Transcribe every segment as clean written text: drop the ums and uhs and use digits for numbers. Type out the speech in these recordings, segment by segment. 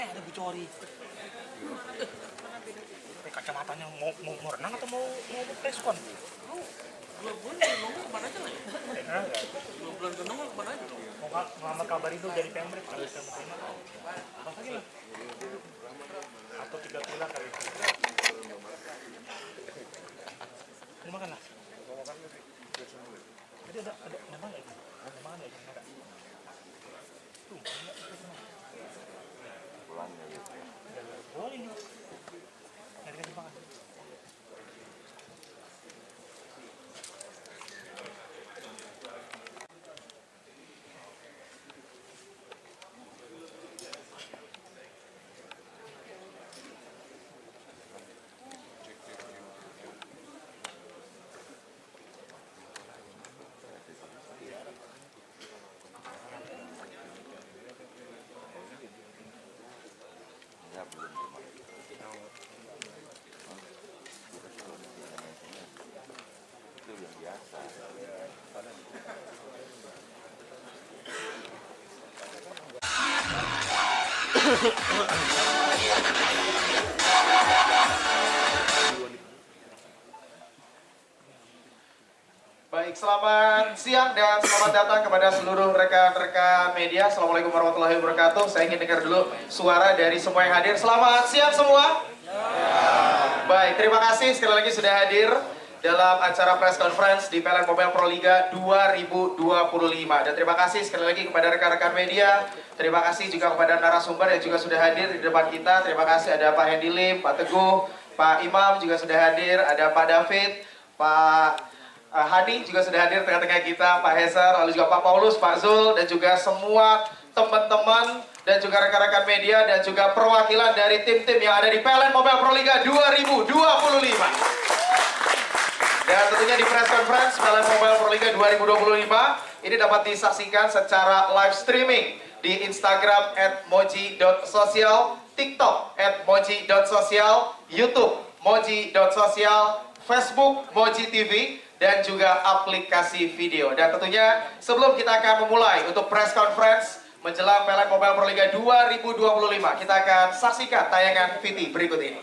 ada Bu Cori. Kacamatanya mau renang atau mau preskon? Dua bulan nunggu kemana aja nggak ya? 2 bulan nunggu kemana aja? Mau ngelamar kabar itu jadi pemret kalau bisa terima. Apa lagi lah? Atau 3 bulan kali. Mau makan lah. Tadi ada mana ya? Ada mana ya? Ada. Tuh, Pulangnya ya. boleh nih. Nggak dikasih makan. Ya belum dimakan. Itu yang biasa. Baik, selamat siang dan selamat datang kepada seluruh rekan-rekan media. Assalamualaikum warahmatullahi wabarakatuh. Saya ingin dengar dulu suara dari semua yang hadir. Selamat siang semua. Baik, terima kasih sekali lagi sudah hadir dalam acara press conference di PLN Mobile Pro Liga 2025. Dan terima kasih sekali lagi kepada rekan-rekan media. Terima kasih juga kepada narasumber yang juga sudah hadir di depan kita. Terima kasih ada Pak Hendy Lim, Pak Teguh, Pak Imam juga sudah hadir. Ada Pak David, Pak Hani juga sudah hadir tengah-tengah kita, Pak Heser, lalu juga Pak Paulus, Pak Zul, dan juga semua teman-teman dan juga rekan-rekan media dan juga perwakilan dari tim-tim yang ada di PLN Mobile Pro Liga 2025. Dan tentunya di press conference PLN Mobile Pro Liga 2025 ini dapat disaksikan secara live streaming di Instagram @moji.social, TikTok @moji.social, YouTube moji.social, Facebook Moji TV, dan juga aplikasi video. Dan tentunya sebelum kita akan memulai untuk press conference menjelang PLN Mobile Pro Liga 2025, kita akan saksikan tayangan VT berikut ini.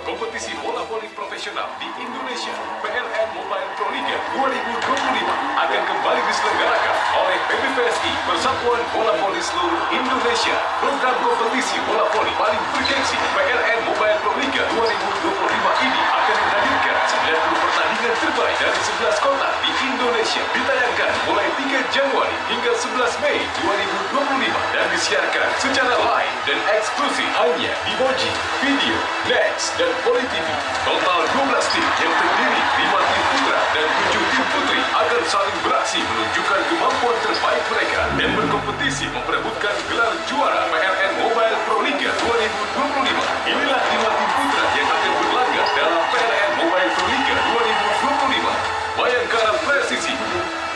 Kompetisi bola voli profesional di Indonesia, PLN Mobile Pro Liga 2025 akan kembali diselenggarakan oleh PBVSI Persatuan Bola Voli Seluruh Indonesia. Program kompetisi bola voli paling bergengsi PLN Mobile Pro Liga 2025 ini akan menghadirkan 90 pertandingan terbaik dari 11 kota di Indonesia, ditayangkan mulai 3 Januari hingga 11 Mei 2025 dan disiarkan secara live dan eksklusif hanya di Moji Video, Next, dan Poli TV. Total 12 tim yang terdiri 5 tim putra dan 7 tim putri akan saling beraksi menunjukkan kemampuan terbaik mereka dan berkompetisi memperebutkan gelar juara PLN Mobile Pro Liga 2025. Inilah 5 tim putra yang akan berlaga dalam PLN Mobile Pro Liga 2025. Bayangkara Presisi,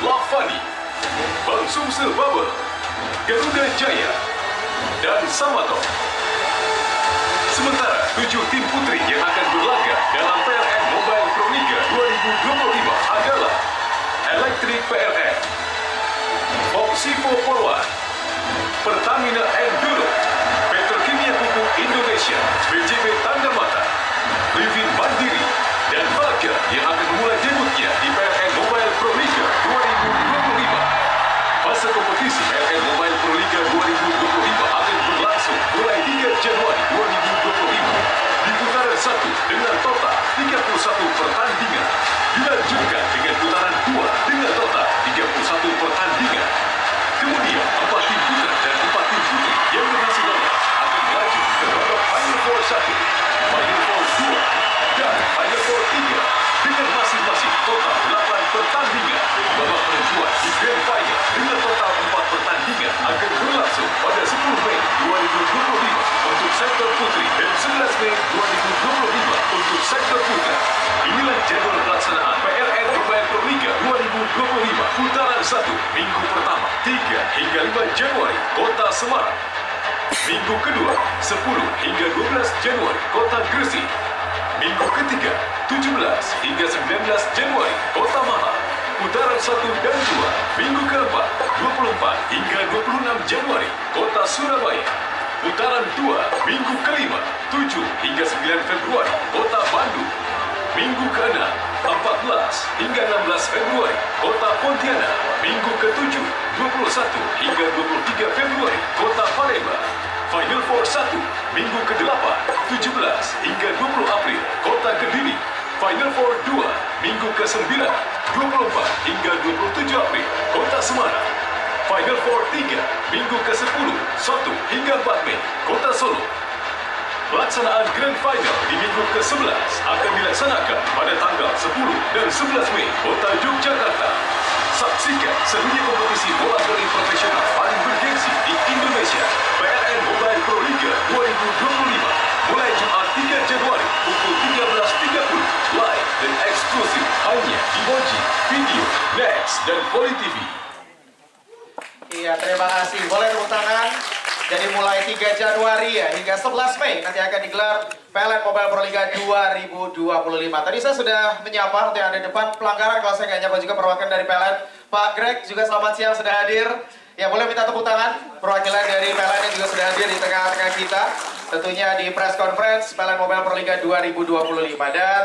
Lavani, Bang Sumsel Bubble, Garuda Jaya, dan Samato. Sementara 7 tim putri yang akan berlaga dalam PLN Mobile Pro Liga 2025 adalah Elektrik PLN, Oksipo Polwan, Pertamina Enduro, Petrokimia Pupuk Indonesia, BJB Tanda Mata, Livin Mandiri, dan Baga yang akan memulai debutnya di PLN Mobile Pro Liga 2025. Masa kompetisi PLN Mobile Pro Liga 2025 akan berlangsung mulai 3 Januari 2025 di putaran 1 dengan total 31 pertandingan, dilanjutkan dengan putaran 2 dengan total 31 pertandingan. Kemudian 4 tim putra dan 4 tim putri yang berhasil lolos akan melaju ke babak Final Four 1, Final Four 2, dan Final Four 3 dengan masing-masing total 8 pertandingan. Babak penentuan di Grand Final dengan total 4 pertandingan akan berlangsung pada 10 Mei 2025 untuk sektor putri dan 11 Mei 2025 untuk sektor putra. Inilah jadwal pelaksanaan PLN Mobile Pro Liga 2025 putaran 1 minggu pertama 3 hingga 5 Januari Kota Semarang. Minggu kedua 10 hingga 12 Januari Kota Gresik. Minggu ketiga 17 hingga 19 Januari Kota Malang. Putaran 1 dan 2 minggu keempat 24 hingga 26 Surabaya. Putaran 2, Minggu ke-5, 7 hingga 9 Februari, Kota Bandung. Minggu ke-6, 14 hingga 16 Februari, Kota Pontianak. Minggu ke-7, 21 hingga 23 Februari, Kota Palembang. Final Four 1, Minggu ke-8, 17 hingga 20 April, Kota Kediri. Final Four 2, Minggu ke-9, 24 hingga 27 April, Kota Semarang. Final Four 3, Minggu ke-10, 1 hingga 4 Mei, Kota Solo. Pelaksanaan Grand Final di minggu ke-11 akan dilaksanakan pada tanggal 10 dan 11 Mei, Kota Yogyakarta. Saksikan serunya kompetisi bola voli profesional paling bergengsi di Indonesia, PLN Mobile Pro Liga 2025, mulai Jumat 3 Januari pukul 13.30, live dan eksklusif hanya di Moji, Video, Next, dan Poli TV. Iya, terima kasih. Boleh tepuk tangan. Jadi mulai 3 Januari ya hingga 11 Mei nanti akan digelar PLN Mobile Pro Liga 2025. Tadi saya sudah menyapa untuk yang ada di depan, pelanggaran kalau saya nggak nyapa juga perwakilan dari PLN. Pak Greg juga selamat siang sudah hadir. Ya boleh minta tepuk tangan, perwakilan dari PLN yang juga sudah hadir di tengah-tengah kita. Tentunya di press conference PLN Mobile Pro Liga 2025. Dan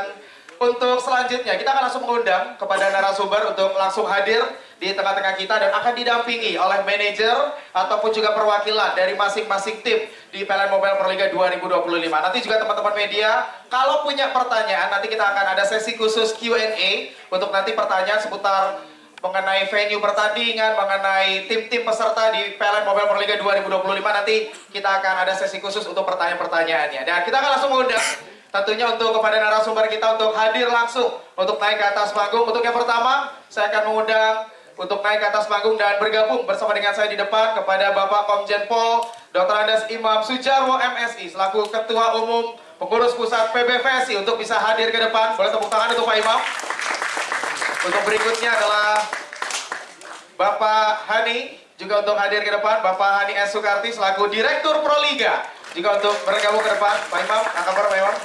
untuk selanjutnya kita akan langsung mengundang kepada narasumber untuk langsung hadir di tengah-tengah kita dan akan didampingi oleh manajer ataupun juga perwakilan dari masing-masing tim di PLN Mobile Pro Liga 2025. Nanti juga teman-teman media kalau punya pertanyaan nanti kita akan ada sesi khusus Q&A untuk nanti pertanyaan seputar mengenai venue pertandingan, mengenai tim-tim peserta di PLN Mobile Pro Liga 2025. Nanti kita akan ada sesi khusus untuk pertanyaan-pertanyaannya. Dan kita akan langsung mengundang tentunya untuk kepada narasumber kita untuk hadir langsung untuk naik ke atas panggung. Untuk yang pertama, saya akan mengundang untuk naik ke atas panggung dan bergabung bersama dengan saya di depan kepada Bapak Komjen Pol Dr. Andes Imam Sujarwo MSI selaku Ketua Umum Pengurus Pusat PBVSI untuk bisa hadir ke depan. Boleh tepuk tangan untuk Pak Imam. Untuk berikutnya adalah Bapak Hani juga untuk hadir ke depan. Bapak Hani S. Sukarti selaku Direktur Proliga juga untuk bergabung ke depan. Pak Imam, apa kabar Pak Imam?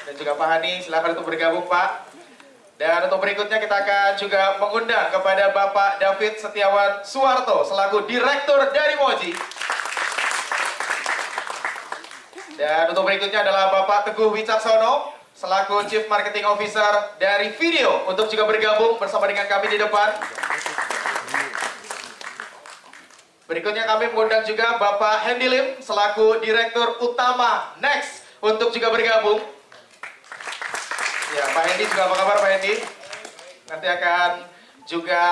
Dan juga Pak Hani, silakan untuk bergabung Pak. Dan untuk berikutnya kita akan juga mengundang kepada Bapak David Setiawan Suwarto selaku Direktur dari Moji. Dan untuk berikutnya adalah Bapak Teguh Wicaksono selaku Chief Marketing Officer dari Video untuk juga bergabung bersama dengan kami di depan. Berikutnya kami mengundang juga Bapak Hendy Lim selaku Direktur Utama Next untuk juga bergabung. Ya, Pak Hendy juga apa kabar Pak Hendy? Nanti akan juga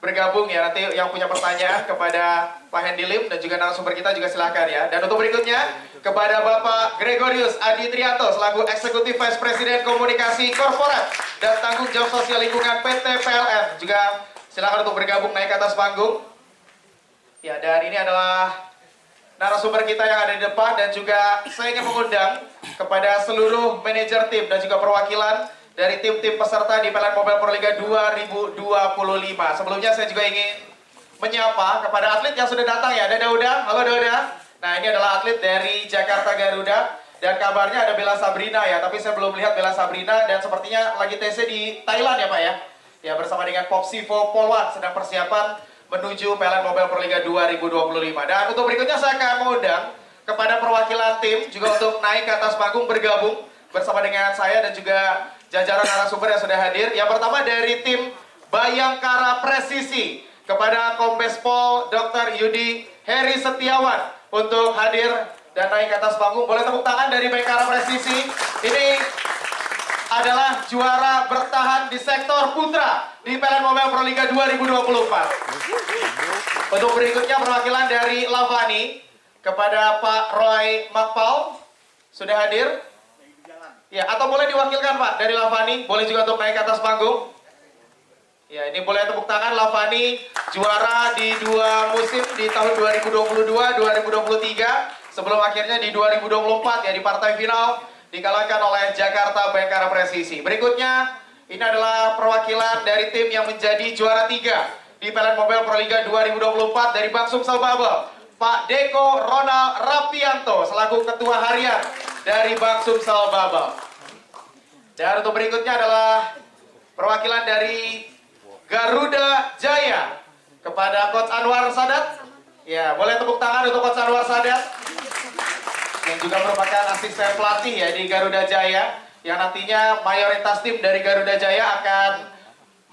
bergabung ya, nanti yang punya pertanyaan kepada Pak Hendy Lim dan juga narasumber kita juga silakan ya. Dan untuk berikutnya kepada Bapak Gregorius Adi Trianto selaku Eksekutif Vice President Komunikasi Korporat dan Tanggung Jawab Sosial Lingkungan PT PLN juga silakan untuk bergabung naik ke atas panggung. Ya, dan ini adalah narasumber kita yang ada di depan dan juga saya ingin mengundang kepada seluruh manajer tim dan juga perwakilan dari tim-tim peserta di PLN Mobile Pro Liga 2025. Sebelumnya saya juga ingin menyapa kepada atlet yang sudah datang ya. Ada Dauda, halo Dauda. Nah ini adalah atlet dari Jakarta Garuda dan kabarnya ada Bella Sabrina ya. Tapi saya belum lihat Bella Sabrina dan sepertinya lagi TC di Thailand ya Pak ya. Ya bersama dengan Popsivo Polwan sedang persiapan menuju PLN Mobile Pro Liga 2025. Dan untuk berikutnya saya akan mengundang kepada perwakilan tim juga untuk naik ke atas panggung bergabung bersama dengan saya dan juga jajaran narasumber yang sudah hadir. Yang pertama dari tim Bayangkara Presisi kepada Kombes Pol Dr. Yudi Heri Setiawan untuk hadir dan naik ke atas panggung. Boleh tepuk tangan dari Bayangkara Presisi. Ini adalah juara bertahan di sektor putra di PLN Mobile Pro Liga 2024. Untuk berikutnya perwakilan dari Lavani kepada Pak Roy Makpal sudah hadir. Ya, atau boleh diwakilkan Pak dari Lavani, boleh juga untuk naik ke atas panggung. Ya, ini boleh tepuk tangan Lavani juara di 2 musim di tahun 2022-2023 sebelum akhirnya di 2024 ya di partai final dikalahkan oleh Jakarta Bayangkara Presisi. Berikutnya ini adalah perwakilan dari tim yang menjadi juara 3 di PLN Mobile Pro Liga 2024 dari Bang Sumsel Babel, Pak Deko Ronald Rapianto selaku Ketua Harian dari Bang Sumsel Babel. Dan untuk berikutnya adalah perwakilan dari Garuda Jaya kepada Coach Anwar Sadat Ya, boleh tepuk tangan untuk Coach Anwar Sadat yang juga merupakan asisten pelatih ya di Garuda Jaya, yang nantinya mayoritas tim dari Garuda Jaya akan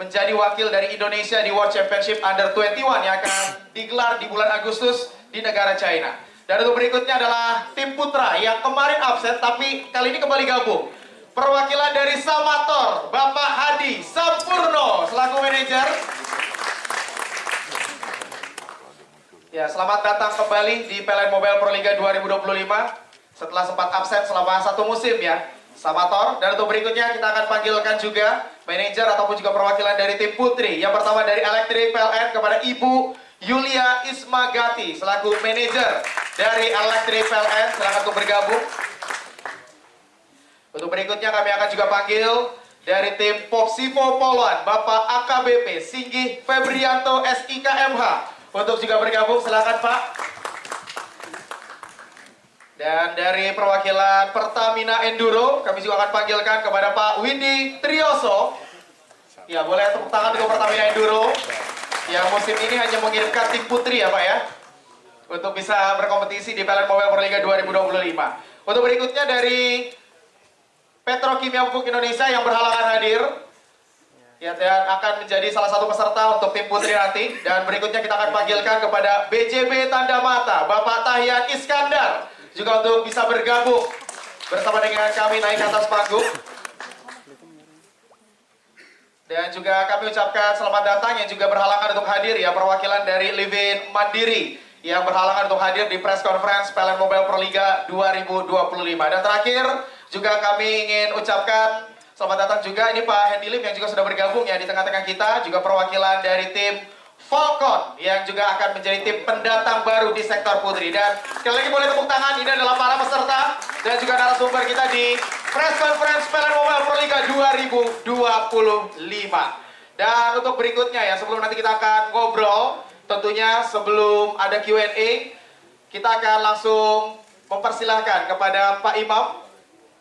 menjadi wakil dari Indonesia di World Championship Under 21 yang akan digelar di bulan Agustus di negara China. Dan untuk berikutnya adalah tim putra yang kemarin absen tapi kali ini kembali gabung. Perwakilan dari Samator, Bapak Hadi Sampurno selaku manajer. Ya, selamat datang kembali di PLN Mobile Pro Liga 2025 setelah sempat absen selama 1 musim ya, Samator. Dan untuk berikutnya kita akan panggilkan juga manajer ataupun juga perwakilan dari tim putri. Yang pertama dari Elektrik PLN kepada Ibu Yulia Ismagati selaku manajer dari Elektrik PLN, silakan untuk bergabung. Untuk berikutnya kami akan juga panggil dari tim Popsivo Poluan Bapak AKBP Singgih Febrianto SIKMH untuk juga bergabung, silakan Pak. Dan dari perwakilan Pertamina Enduro kami juga akan panggilkan kepada Pak Windy Trioso. Ya, boleh tepuk tangan untuk Pertamina Enduro yang musim ini hanya mengirimkan tim putri ya Pak ya, untuk bisa berkompetisi di PLN Mobile Pro Liga 2025. Untuk berikutnya dari Petrokimia Pupuk Indonesia yang berhalangan hadir ya, dan akan menjadi salah satu peserta untuk tim putri nanti. Dan berikutnya kita akan panggilkan kepada BJB Tanda Mata Bapak Tahyan Iskandar juga untuk bisa bergabung bersama dengan kami naik ke atas panggung. Dan juga kami ucapkan selamat datang yang juga berhalangan untuk hadir ya, perwakilan dari Livin Mandiri yang berhalangan untuk hadir di press conference PLN Mobile Pro Liga 2025. Dan terakhir juga kami ingin ucapkan selamat datang juga ini Pak Hendy Lim yang juga sudah bergabung ya di tengah-tengah kita, juga perwakilan dari tim Falcon yang juga akan menjadi tim pendatang baru di sektor putri. Dan sekali lagi boleh tepuk tangan, ini adalah para peserta dan juga narasumber kita di press conference PLN Mobile Pro Liga 2025. Dan untuk berikutnya ya, sebelum nanti kita akan ngobrol, tentunya sebelum ada Q&A, kita akan langsung mempersilahkan kepada Pak Imam.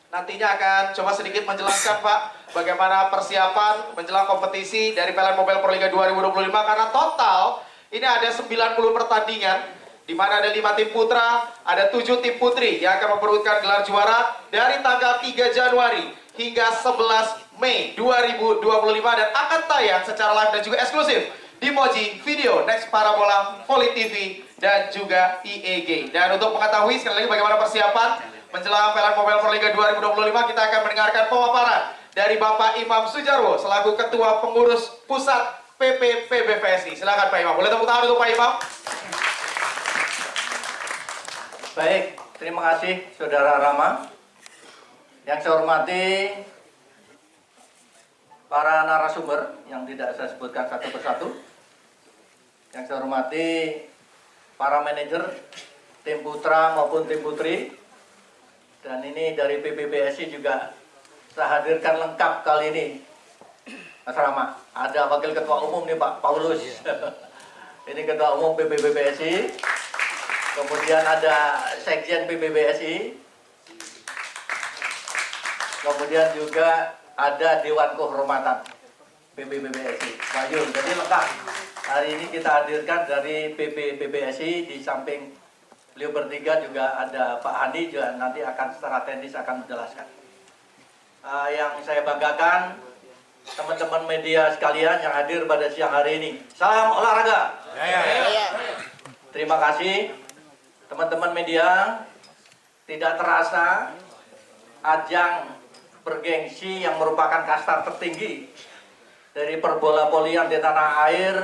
Nantinya akan coba sedikit menjelaskan Pak bagaimana persiapan menjelang kompetisi dari PLN Mobile Pro Liga 2025, karena total ini ada 90 pertandingan di mana ada 5 tim putra, ada 7 tim putri yang akan memperebutkan gelar juara dari tanggal 3 Januari hingga 11 Mei 2025 dan akan tayang secara live dan juga eksklusif di Moji Video, Next Parabola, Volley TV dan juga IEG. Dan untuk mengetahui sekali lagi bagaimana persiapan menjelang PLN Mobile Pro Liga 2025, kita akan mendengarkan pemaparan dari Bapak Imam Sujarwo selaku Ketua Pengurus Pusat PP PBVSI. Silakan Pak Imam. Boleh tepuk tangan untuk Pak Imam? Baik, terima kasih Saudara Rama. Yang saya hormati para narasumber yang tidak saya sebutkan satu persatu. Yang saya hormati para manajer tim putra maupun tim putri. Dan ini dari PPBSI juga saya hadirkan lengkap kali ini, Mas Rama. Ada Wakil Ketua Umum nih Pak Paulus. Ini Ketua Umum PPBSI. Kemudian ada Sekjen PPBSI. Kemudian juga ada Dewan Kehormatan PPBSI. Bayu, jadi lengkap. Hari ini kita hadirkan dari PPBSI, di samping beliau bertiga juga ada Pak Hadi, juga nanti akan secara teknis akan menjelaskan. Yang saya banggakan, teman-teman media sekalian yang hadir pada siang hari ini. Salam olahraga. Terima kasih teman-teman media. Tidak terasa ajang bergengsi yang merupakan kasta tertinggi dari perbola volian di tanah air,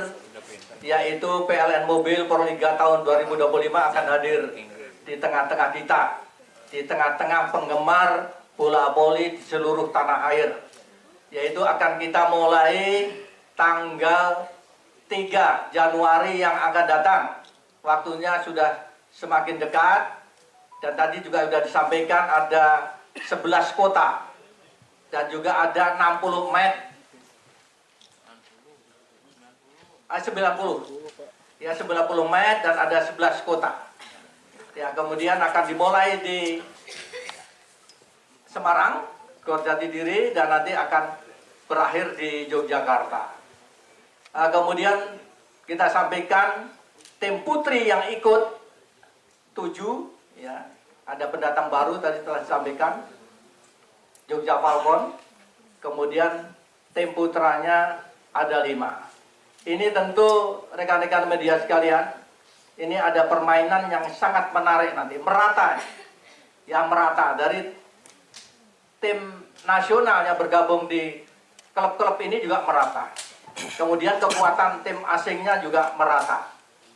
yaitu PLN Mobile Pro Liga tahun 2025 akan hadir di tengah-tengah kita, di tengah-tengah penggemar bola voli di seluruh tanah air. Yaitu akan kita mulai tanggal 3 Januari yang akan datang. Waktunya sudah semakin dekat, dan tadi juga sudah disampaikan ada 11 kota dan juga ada 60 match. 90 ya, 90 match dan ada 11 kota ya. Kemudian akan dimulai di Semarang, Gor Jatidiri, dan nanti akan berakhir di Yogyakarta. Kemudian kita sampaikan tim putri yang ikut 7, ya, ada pendatang baru tadi telah disampaikan, Jogja Falcon, kemudian tim putranya ada 5. Ini tentu rekan-rekan media sekalian, ini ada permainan yang sangat menarik nanti, merata, yang merata dari tim nasional yang bergabung di klub-klub ini juga merata. Kemudian kekuatan tim asingnya juga merata.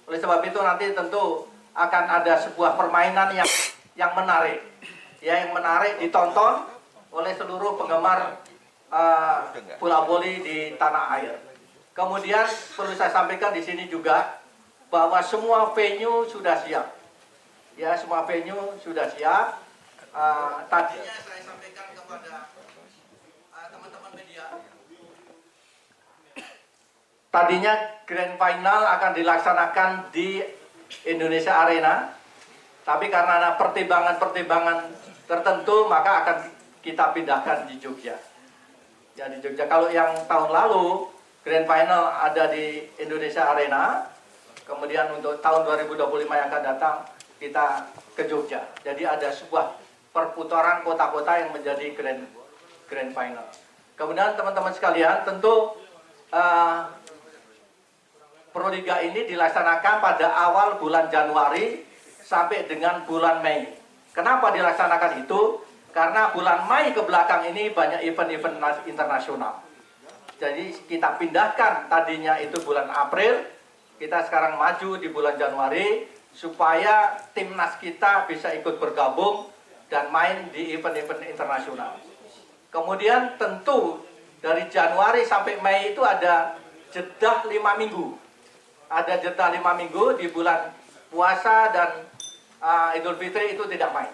Oleh sebab itu nanti tentu akan ada sebuah permainan yang menarik, ya, yang menarik ditonton oleh seluruh penggemar bola voli di tanah air. Kemudian perlu saya sampaikan di sini juga bahwa semua venue sudah siap, ya, semua venue sudah siap. Tadinya saya sampaikan kepada teman-teman media, tadinya grand final akan dilaksanakan di Indonesia Arena, tapi karena ada pertimbangan-pertimbangan tertentu maka akan kita pindahkan di Jogja. Ya, di Jogja. Kalau yang tahun lalu grand final ada di Indonesia Arena, kemudian untuk tahun 2025 yang akan datang kita ke Jogja. Jadi ada sebuah perputaran kota-kota yang menjadi grand final. Kemudian teman-teman sekalian, tentu Proliga ini dilaksanakan pada awal bulan Januari sampai dengan bulan Mei. Kenapa dilaksanakan itu? Karena bulan Mei ke belakang ini banyak event-event internasional. Jadi kita pindahkan, tadinya itu bulan April, kita sekarang maju di bulan Januari supaya timnas kita bisa ikut bergabung dan main di event-event internasional. Kemudian tentu dari Januari sampai Mei itu ada jeda 5 minggu. Ada jeda 5 minggu di bulan puasa dan Idul Fitri itu tidak main.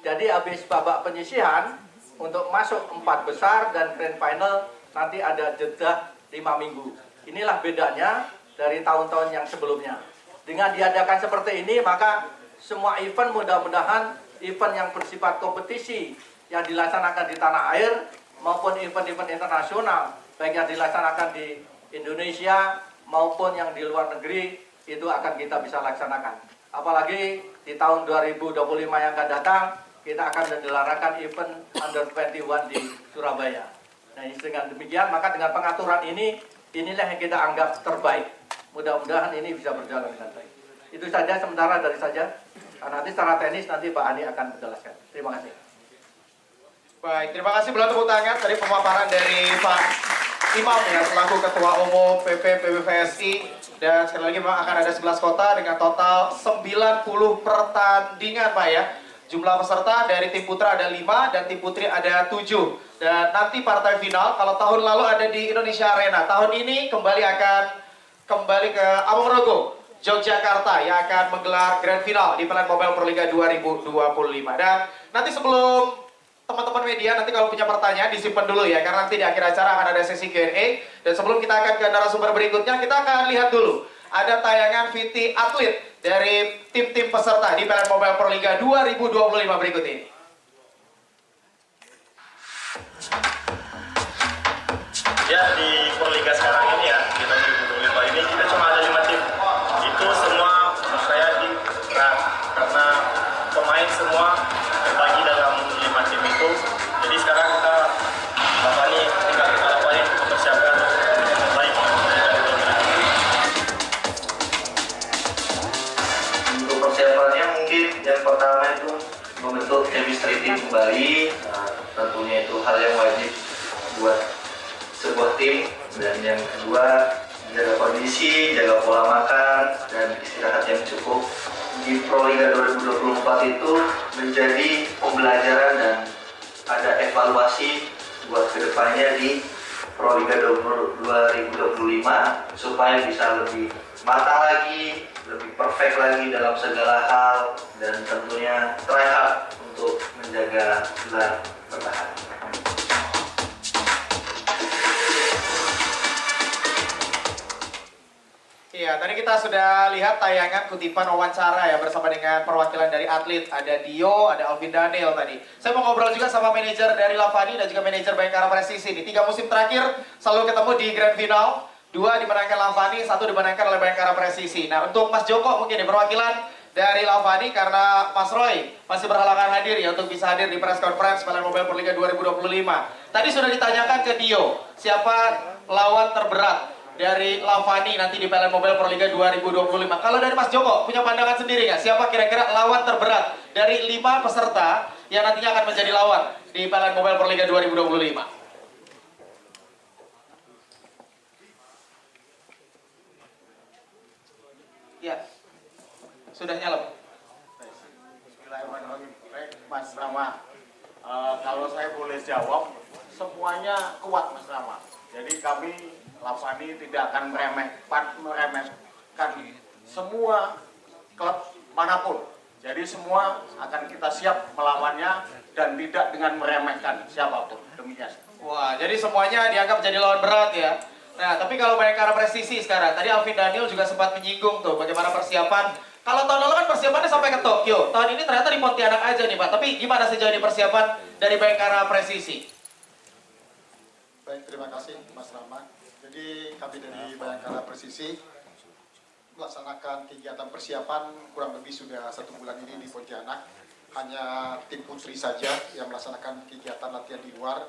Jadi habis babak penyisihan untuk masuk 4 besar dan grand final nanti ada jeda 5 minggu. Inilah bedanya dari tahun-tahun yang sebelumnya. Dengan diadakan seperti ini maka semua event mudah-mudahan event yang bersifat kompetisi yang dilaksanakan di tanah air maupun event-event internasional baik yang dilaksanakan di Indonesia maupun yang di luar negeri itu akan kita bisa laksanakan. Apalagi di tahun 2025 yang akan datang kita akan menyelenggarakan event Under 21 di Surabaya. Nah, dengan demikian maka dengan pengaturan ini inilah yang kita anggap terbaik. Mudah-mudahan ini bisa berjalan dengan baik. Itu saja sementara dari saya. Nanti secara teknis nanti Pak Ani akan menjelaskan. Terima kasih. Baik, terima kasih belah tepuk tangan tadi pemaparan dari Pak Imam ya selaku Ketua Umum PPPBVSI, dan sekali lagi memang akan ada 11 kota dengan total 90 pertandingan Pak ya. Jumlah peserta dari tim putra ada 5 dan tim putri ada 7. Dan nanti partai final kalau tahun lalu ada di Indonesia Arena, tahun ini kembali ke Amongrogo, Yogyakarta yang akan menggelar grand final di Pelan Mobile Proliga 2025. Dan nanti sebelum teman-teman media nanti kalau punya pertanyaan disimpan dulu ya, karena nanti di akhir acara akan ada sesi Q&A. Dan sebelum kita akan ke narasumber berikutnya, kita akan lihat dulu ada tayangan VT atlet dari tim-tim peserta di Pelan Mobile Proliga 2025 berikut ini. Ya, di Proliga sekarang ini ya, di tahun 2025 ini kita cuma ada 5 tim. Itu semua saya di karena pemain semua terbagi dalam 5 tim itu. Jadi sekarang kita tinggal kita lakukan mempersiapkan yang baik. Untuk persiapannya mungkin yang pertama itu membentuk chemistry tim kembali. Tentunya itu hal yang wajib buat sebuah tim. Dan yang kedua, jaga kondisi, jaga pola makan, dan istirahat yang cukup. Di Proliga 2024 itu menjadi pembelajaran dan ada evaluasi buat kedepannya di Proliga 2025 supaya bisa lebih matang lagi, lebih perfect lagi dalam segala hal, dan tentunya try hard untuk menjaga gelar bertahan. Iya, tadi kita sudah lihat tayangan kutipan wawancara ya bersama dengan perwakilan dari atlet. Ada Dio, ada Alvin Daniel tadi. Saya mau ngobrol juga sama manajer dari Lavani dan juga manajer Bayangkara Presisi. Di 3 musim terakhir selalu ketemu di Grand Final. 2 dimenangkan Lavani, 1 dimenangkan oleh Bayangkara Presisi. Nah, untuk Mas Joko mungkin perwakilan dari Lavani, karena Mas Roy masih berhalangan hadir ya untuk bisa hadir di press conference Pelan Mobile Perliga 2025. Tadi sudah ditanyakan ke Dio, siapa lawan terberat dari Lavani nanti di Pelan Mobile Perliga 2025. Kalau dari Mas Joko punya pandangan sendiri nggak? Siapa kira-kira lawan terberat dari 5 peserta yang nantinya akan menjadi lawan di Pelan Mobile Perliga 2025? Ya, sudah nyala. Bismillahirrahmanirrahim. Baik, Mas Rama. Kalau saya boleh jawab, semuanya kuat Mas Rama. Jadi kami Lavani tidak akan meremehkan semua klub manapun. Jadi semua akan kita siap melawannya dan tidak dengan meremehkan siapapun. Demikian. Wah, jadi semuanya dianggap jadi lawan berat ya. Nah, tapi kalau Bayangkara Presisi sekarang, tadi Alvin Daniel juga sempat menyinggung tuh bagaimana persiapan. Kalau tahun lalu kan persiapannya sampai ke Tokyo. Tahun ini ternyata di Pontianak aja nih Pak. Tapi gimana sejauh ini persiapan dari Bayangkara Presisi? Baik, terima kasih Mas Rama. Jadi kami dari Bayangkara Presisi melaksanakan kegiatan persiapan kurang lebih sudah 1 bulan ini di Pontianak. Hanya tim putri saja yang melaksanakan kegiatan latihan di luar.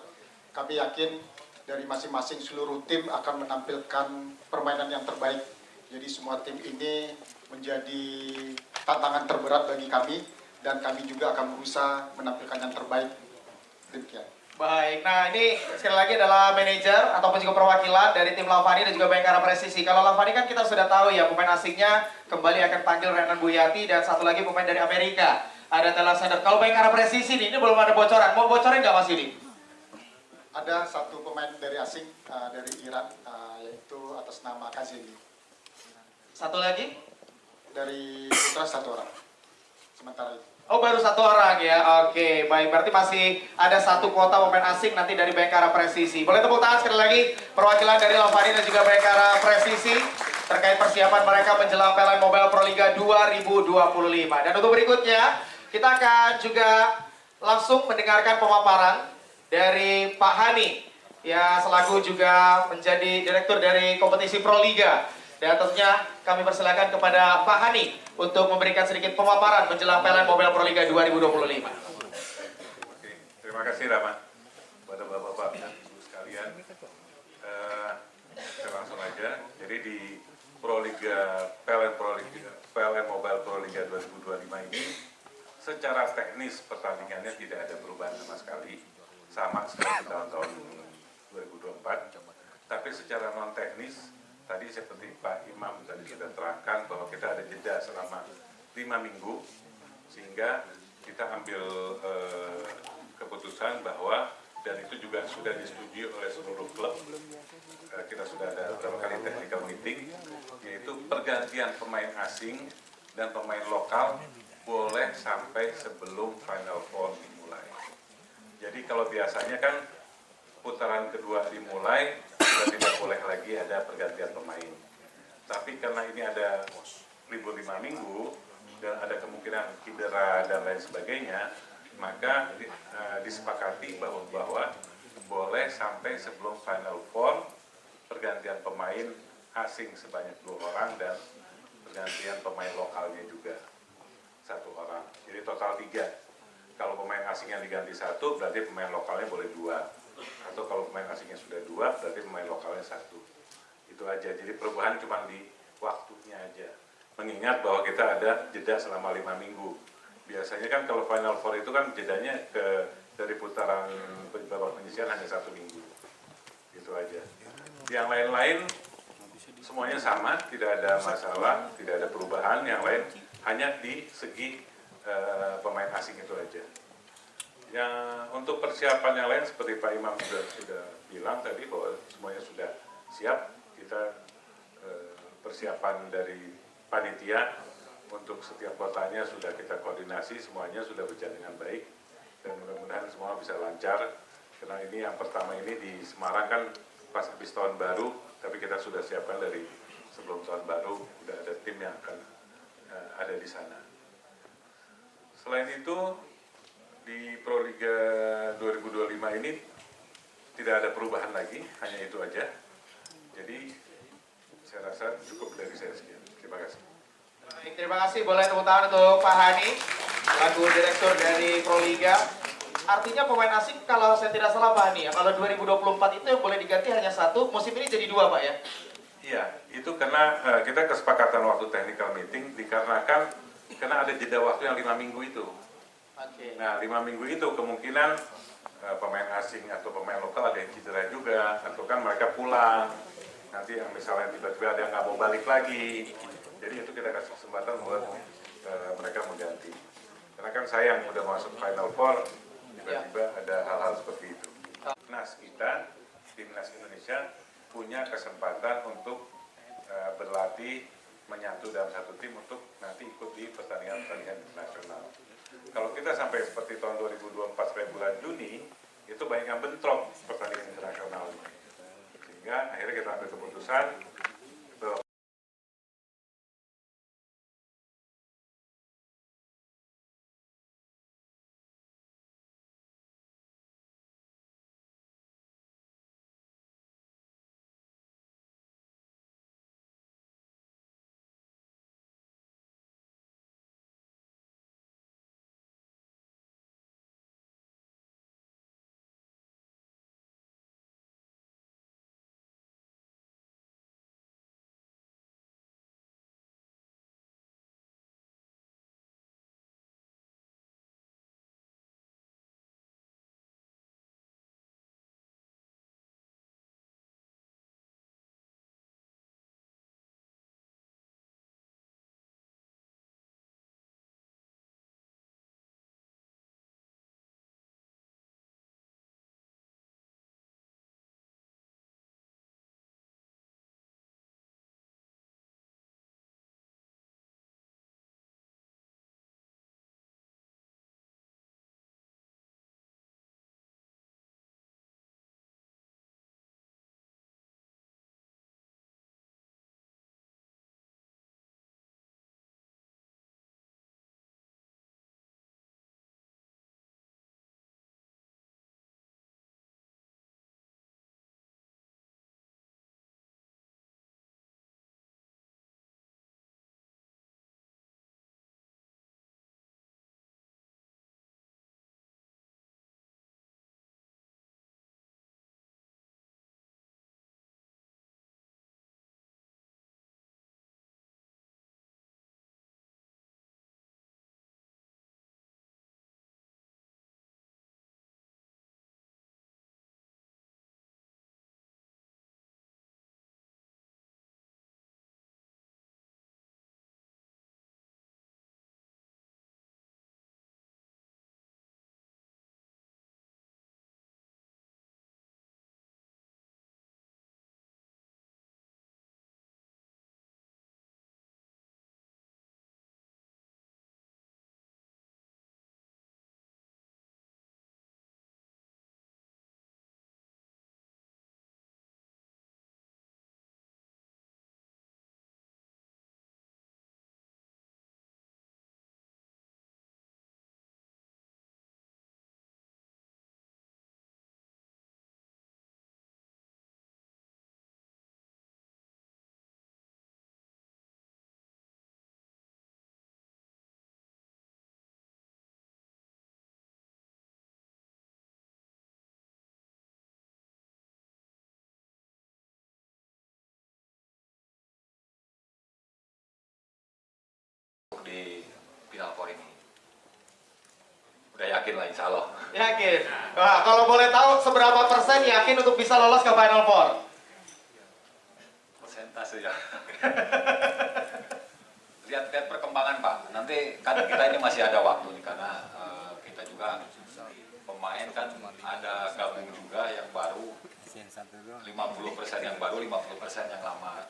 Kami yakin dari masing-masing seluruh tim akan menampilkan permainan yang terbaik. Jadi semua tim ini menjadi tantangan terberat bagi kami dan kami juga akan berusaha menampilkan yang terbaik. Demikian. Baik, nah ini sekali lagi adalah manajer ataupun juga perwakilan dari tim Lavani dan juga Bayangkara Presisi. Kalau Lavani kan kita sudah tahu ya, pemain asingnya kembali akan panggil Renan Buyati dan satu lagi pemain dari Amerika, ada Taylor Sanders. Kalau Bayangkara Presisi ini belum ada bocoran, mau bocorin nggak Mas Yudi? Ada 1 pemain dari asing dari Iran, yaitu atas nama Kazemi. Satu lagi? Dari putra 1 orang. Sementara itu. Oh, baru 1 orang ya. Oke, baik. Berarti masih ada 1 kuota pemain asing nanti dari Bayangkara Presisi. Boleh tepuk tangan sekali lagi perwakilan dari Lavani dan juga Bayangkara Presisi terkait persiapan mereka menjelang Pelan Mobile Proliga 2025. Dan untuk berikutnya, kita akan juga langsung mendengarkan pemaparan dari Pak Hani, ya selaku juga menjadi direktur dari kompetisi Proliga. Dan tentunya kami persilakan kepada Pak Hani untuk memberikan sedikit pemaparan menjelang Pelan Mobile Proliga 2025. Oke, terima kasih Rama kepada bapak-bapak dan ibu sekalian. Saya langsung aja. Jadi di Pelan Mobile Proliga 2025 ini, secara teknis pertandingannya tidak ada perubahan sama sekali, sama seperti tahun-tahun 2024. Tapi secara non teknis, tadi seperti Pak Imam tadi sudah terangkan bahwa kita ada jeda selama 5 minggu, sehingga kita ambil keputusan bahwa, dan itu juga sudah disetujui oleh seluruh klub, kita sudah ada beberapa kali technical meeting, yaitu pergantian pemain asing dan pemain lokal boleh sampai sebelum Final Four dimulai. Jadi kalau biasanya kan putaran kedua dimulai, sudah tidak boleh lagi ada pergantian pemain. Tapi karena ini ada libur 5 minggu, dan ada kemungkinan cedera dan lain sebagainya, maka disepakati bahwa boleh sampai sebelum Final Four pergantian pemain asing sebanyak 2 orang dan pergantian pemain lokalnya juga 1 orang. Jadi total 3. Kalau pemain asingnya diganti 1, berarti pemain lokalnya boleh 2. Atau kalau pemain asingnya sudah 2, berarti pemain lokalnya 1. Itu aja. Jadi perubahan cuma di waktunya aja. Mengingat bahwa kita ada jeda selama 5 minggu. Biasanya kan kalau Final Four itu kan jedanya dari putaran babak penyisihan hanya 1 minggu. Gitu aja. Yang lain-lain semuanya sama, tidak ada masalah, tidak ada perubahan. Yang lain hanya di segi pemain asing itu aja. Yang untuk persiapan yang lain seperti Pak Imam sudah bilang tadi bahwa semuanya sudah siap. Kita persiapan dari panitia untuk setiap kotanya sudah kita koordinasi, semuanya sudah berjalan dengan baik dan mudah-mudahan semua bisa lancar. Karena ini yang pertama ini di Semarang kan pas habis tahun baru, tapi kita sudah siapkan dari sebelum tahun baru, udah ada tim yang akan ada di sana. Selain itu, di Proliga 2025 ini tidak ada perubahan lagi, hanya itu aja. Jadi saya rasa cukup dari saya sekian. Terima kasih. Baik, terima kasih. Boleh tepuk tangan untuk Pak Hani, selaku Direktur dari Proliga. Artinya pemain asing kalau saya tidak salah Pak Hani ya, kalau 2024 itu yang boleh diganti hanya 1, musim ini jadi 2 Pak ya? Iya, itu karena kita kesepakatan waktu technical meeting dikarenakan karena ada jeda waktu yang 5 minggu itu. Oke. Nah, 5 minggu itu kemungkinan pemain asing atau pemain lokal ada yang cedera juga, atau kan mereka pulang. Nanti yang misalnya tiba-tiba ada yang nggak mau balik lagi. Jadi itu kita kasih kesempatan buat mereka mengganti. Karena kan saya yang udah masuk Final Four, tiba-tiba ada hal-hal seperti itu. Timnas kita, Timnas Indonesia punya kesempatan untuk berlatih menyatu dalam satu tim untuk nanti ikut di pertandingan-pertandingan internasional. Kalau kita sampai seperti tahun 2024 sampai bulan Juni, itu banyak yang bentrok pertandingan internasional. Sehingga akhirnya kita ambil keputusan bahwa di Final Four ini. Udah yakin lah insya Allah. Yakin? Wah, kalau boleh tahu seberapa persen yakin untuk bisa lolos ke Final Four? Persentase ya. Lihat perkembangan Pak. Nanti kan kita ini masih ada waktu nih karena kita juga pemain kan ada gabung juga yang baru 50% yang baru, 50% yang lama.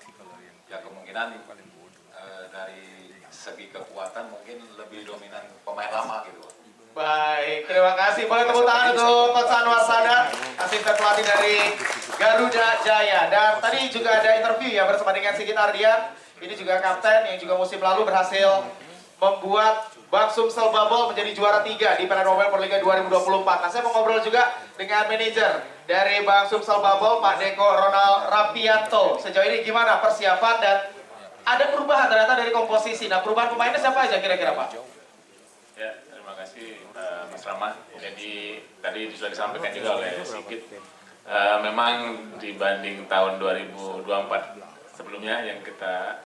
Ya kemungkinan dari segi kekuatan mungkin lebih dominan pemain lama gitu. Baik, terima kasih. Boleh tepuk tangan untuk Coach Anwar Sadar, asisten pelatih dari Garuda Jaya. Dan tadi juga ada interview ya bersama dengan Sigit Ardian. Ini juga kapten yang juga musim lalu berhasil membuat Bang Sumsel Bubble menjadi juara 3 di PLN Mobile Pro Liga 2024. Nah, saya mau ngobrol juga dengan manajer dari Bang Sumsel Bubble, Pak Deko Ronald Rapianto. Sejauh ini gimana persiapan dan ada perubahan ternyata dari komposisi. Nah, perubahan pemainnya siapa aja kira-kira, Pak? Ya, terima kasih Mas Rama. Jadi tadi sudah disampaikan juga oleh Sigit. Memang dibanding tahun 2024 sebelumnya yang kita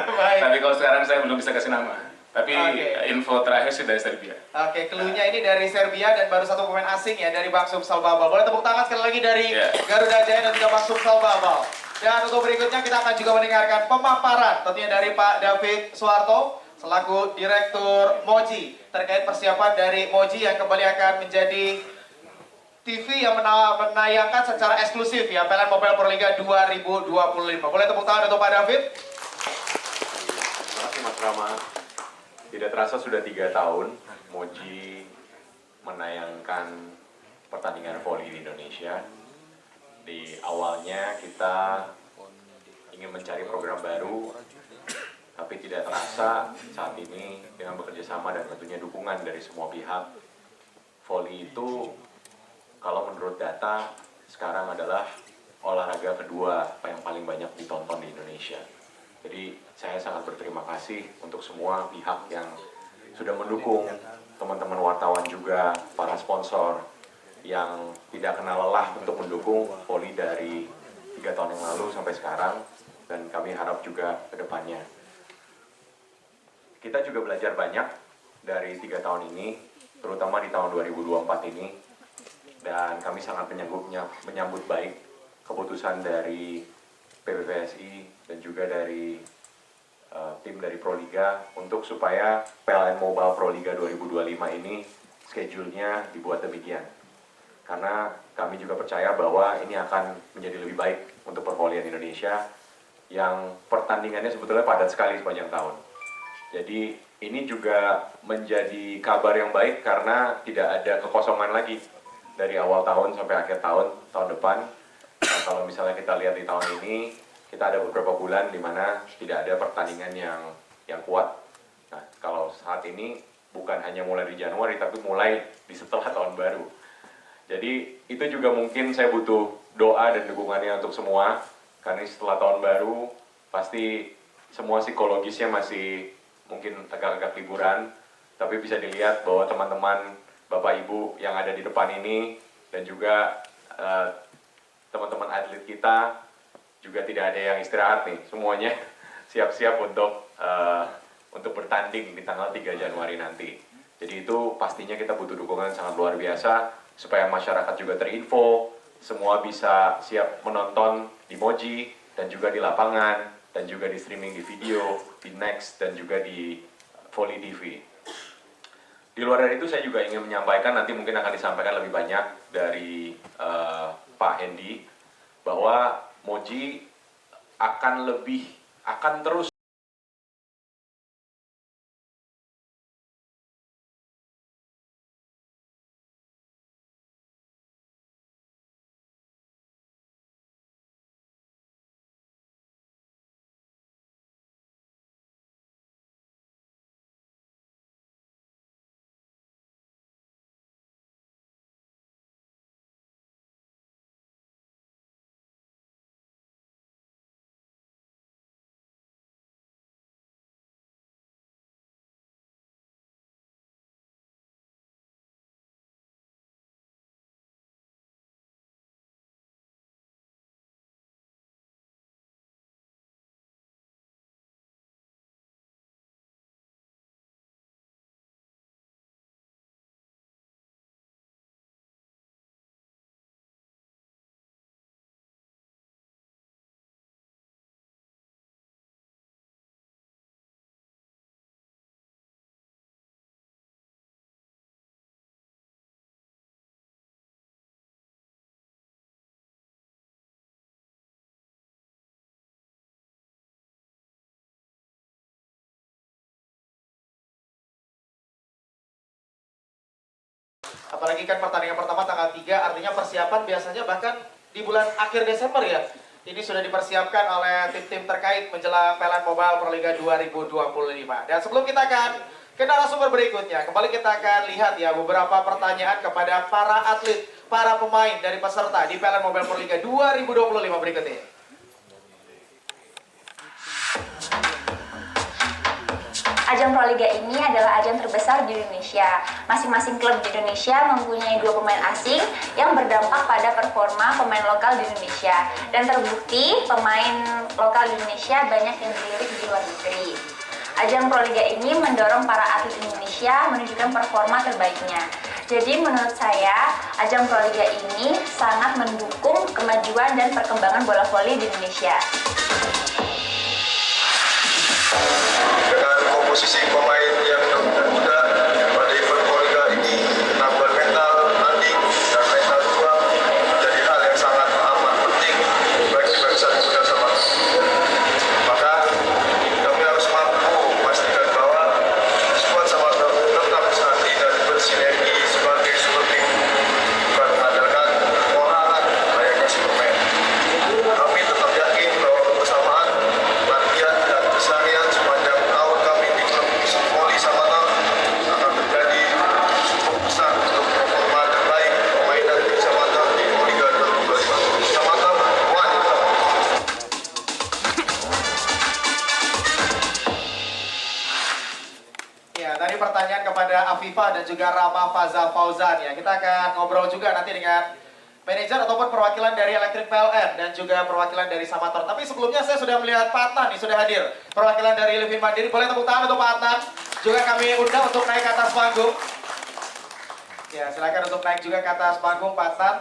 tapi kalau sekarang saya belum bisa kasih nama. Tapi info terakhir sih dari Serbia. Oke, cluenya ini dari Serbia dan baru satu pemain asing ya dari Bang Sumsel Bubble. Boleh tepuk tangan sekali lagi dari Garuda Jaya dan juga Bang Sumsel Bubble. Dan untuk berikutnya kita akan juga mendengarkan pemaparan tentunya dari Pak David Suharto selaku Direktur Moji terkait persiapan dari Moji yang kembali akan menjadi TV yang menayangkan secara eksklusif ya PLN Mobile Pro Liga 2025. Boleh tepuk tangan untuk Pak David? Terima kasih Mas Rama. Tidak terasa sudah 3 tahun Moji menayangkan pertandingan voli di Indonesia. Di awalnya kita ingin mencari program baru, tapi tidak terasa saat ini dengan bekerja sama dan tentunya dukungan dari semua pihak, voli itu kalau menurut data sekarang adalah olahraga kedua yang paling banyak ditonton di Indonesia. Jadi saya sangat berterima kasih untuk semua pihak yang sudah mendukung, teman-teman wartawan juga, para sponsor yang tidak kenal lelah untuk mendukung voli dari 3 tahun yang lalu sampai sekarang, dan kami harap juga ke depannya. Kita juga belajar banyak dari 3 tahun ini, terutama di tahun 2024 ini, dan kami sangat menyambut baik keputusan dari PBVSI dan juga dari tim dari Proliga untuk supaya PLN Mobile Pro Liga 2025 ini schedule-nya dibuat demikian. Karena kami juga percaya bahwa ini akan menjadi lebih baik untuk pervolian Indonesia yang pertandingannya sebetulnya padat sekali sepanjang tahun. Jadi ini juga menjadi kabar yang baik karena tidak ada kekosongan lagi dari awal tahun sampai akhir tahun depan. Nah, kalau misalnya kita lihat di tahun ini, kita ada beberapa bulan di mana tidak ada pertandingan yang kuat. Nah, kalau saat ini bukan hanya mulai di Januari, tapi mulai di setelah tahun baru. Jadi itu juga mungkin saya butuh doa dan dukungannya untuk semua, karena setelah tahun baru pasti semua psikologisnya masih mungkin agak-agak liburan, tapi bisa dilihat bahwa teman-teman Bapak Ibu yang ada di depan ini dan juga teman-teman atlet kita juga tidak ada yang istirahat nih, semuanya siap-siap untuk bertanding di tanggal 3 Januari nanti. Jadi itu pastinya kita butuh dukungan sangat luar biasa supaya masyarakat juga terinfo, semua bisa siap menonton di Moji dan juga di lapangan dan juga di streaming di video, di Next dan juga di Volley TV. Di luar dari itu saya juga ingin menyampaikan, nanti mungkin akan disampaikan lebih banyak dari Pak Hendy, bahwa Moji akan terus Apalagi kan pertandingan pertama tanggal 3, artinya persiapan biasanya bahkan di bulan akhir Desember ya. Ini sudah dipersiapkan oleh tim-tim terkait menjelang PLN Mobile Proliga 2025. Dan sebelum kita akan ke narasumber berikutnya, kembali kita akan lihat ya beberapa pertanyaan kepada para atlet, para pemain dari peserta di PLN Mobile Proliga 2025 berikut ini. Ajang Proliga ini adalah ajang terbesar di Indonesia. Masing-masing klub di Indonesia mempunyai 2 pemain asing yang berdampak pada performa pemain lokal di Indonesia. Dan terbukti pemain lokal di Indonesia banyak yang dilirik di luar negeri. Ajang Proliga ini mendorong para atlet Indonesia menunjukkan performa terbaiknya. Jadi menurut saya, ajang Proliga ini sangat mendukung kemajuan dan perkembangan bola voli di Indonesia. Dengan komposisi pemain yang muda pada event Proliga ini, penampilan mental tanding dan mental juga menjadi hal yang sangat amat penting bagi bangsa muda sama. Maka kami harus mampu memastikan bahwa skuad sama tetap sehati dan bersinergi sebagai sebuah tim, bukan mengandalkan keonaran layaknya Superman. Kami tetap yakin bahwa kebersamaan, latihan dan keseharian sepanjang tahun kami di klub voli Samator akan menjadi cukup besar untuk performa terbaik pemain dan tim Samator di Proliga 2025. Samator, one. Ya, tadi pertanyaan kepada Afifah dan juga Rama Faza Fauzan ya. Kita akan ngobrol juga nanti dengan manajer ataupun perwakilan dari Elektrik PLN dan juga perwakilan dari Samator. Tapi sebelumnya saya sudah melihat Pak Adnan nih sudah hadir. Perwakilan dari Livin Mandiri. Boleh tepuk tangan untuk Pak Adnan. Juga kami undang untuk naik ke atas panggung. Ya, silakan untuk naik juga ke atas panggung Pak Adnan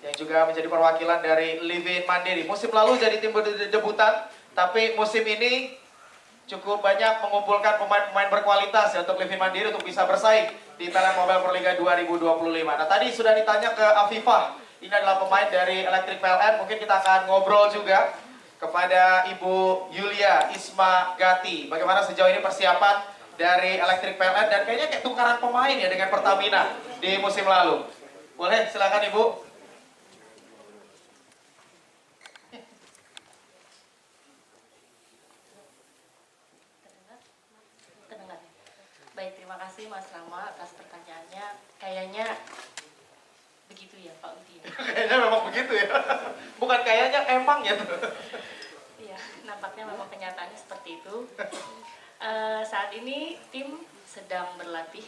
yang juga menjadi perwakilan dari Livin Mandiri. Musim lalu jadi tim debutan, tapi musim ini cukup banyak mengumpulkan pemain-pemain berkualitas ya untuk Livin Mandiri untuk bisa bersaing di PLN Mobile Proliga 2025. Nah, tadi sudah ditanya ke Afifah. Ini adalah pemain dari Elektrik PLN. Mungkin kita akan ngobrol juga kepada Ibu Yulia Isma Gati. Bagaimana sejauh ini persiapan dari Elektrik PLN dan kayaknya kayak tukaran pemain ya dengan Pertamina di musim lalu. Boleh, silakan Ibu. Baik, terima kasih Mas Rama atas pertanyaannya. Kayaknya begitu ya Pak Udi. Kayaknya memang begitu ya. Bukan kayaknya, emang ya. Iya, nampaknya memang kenyataannya seperti itu. Saat ini tim sedang berlatih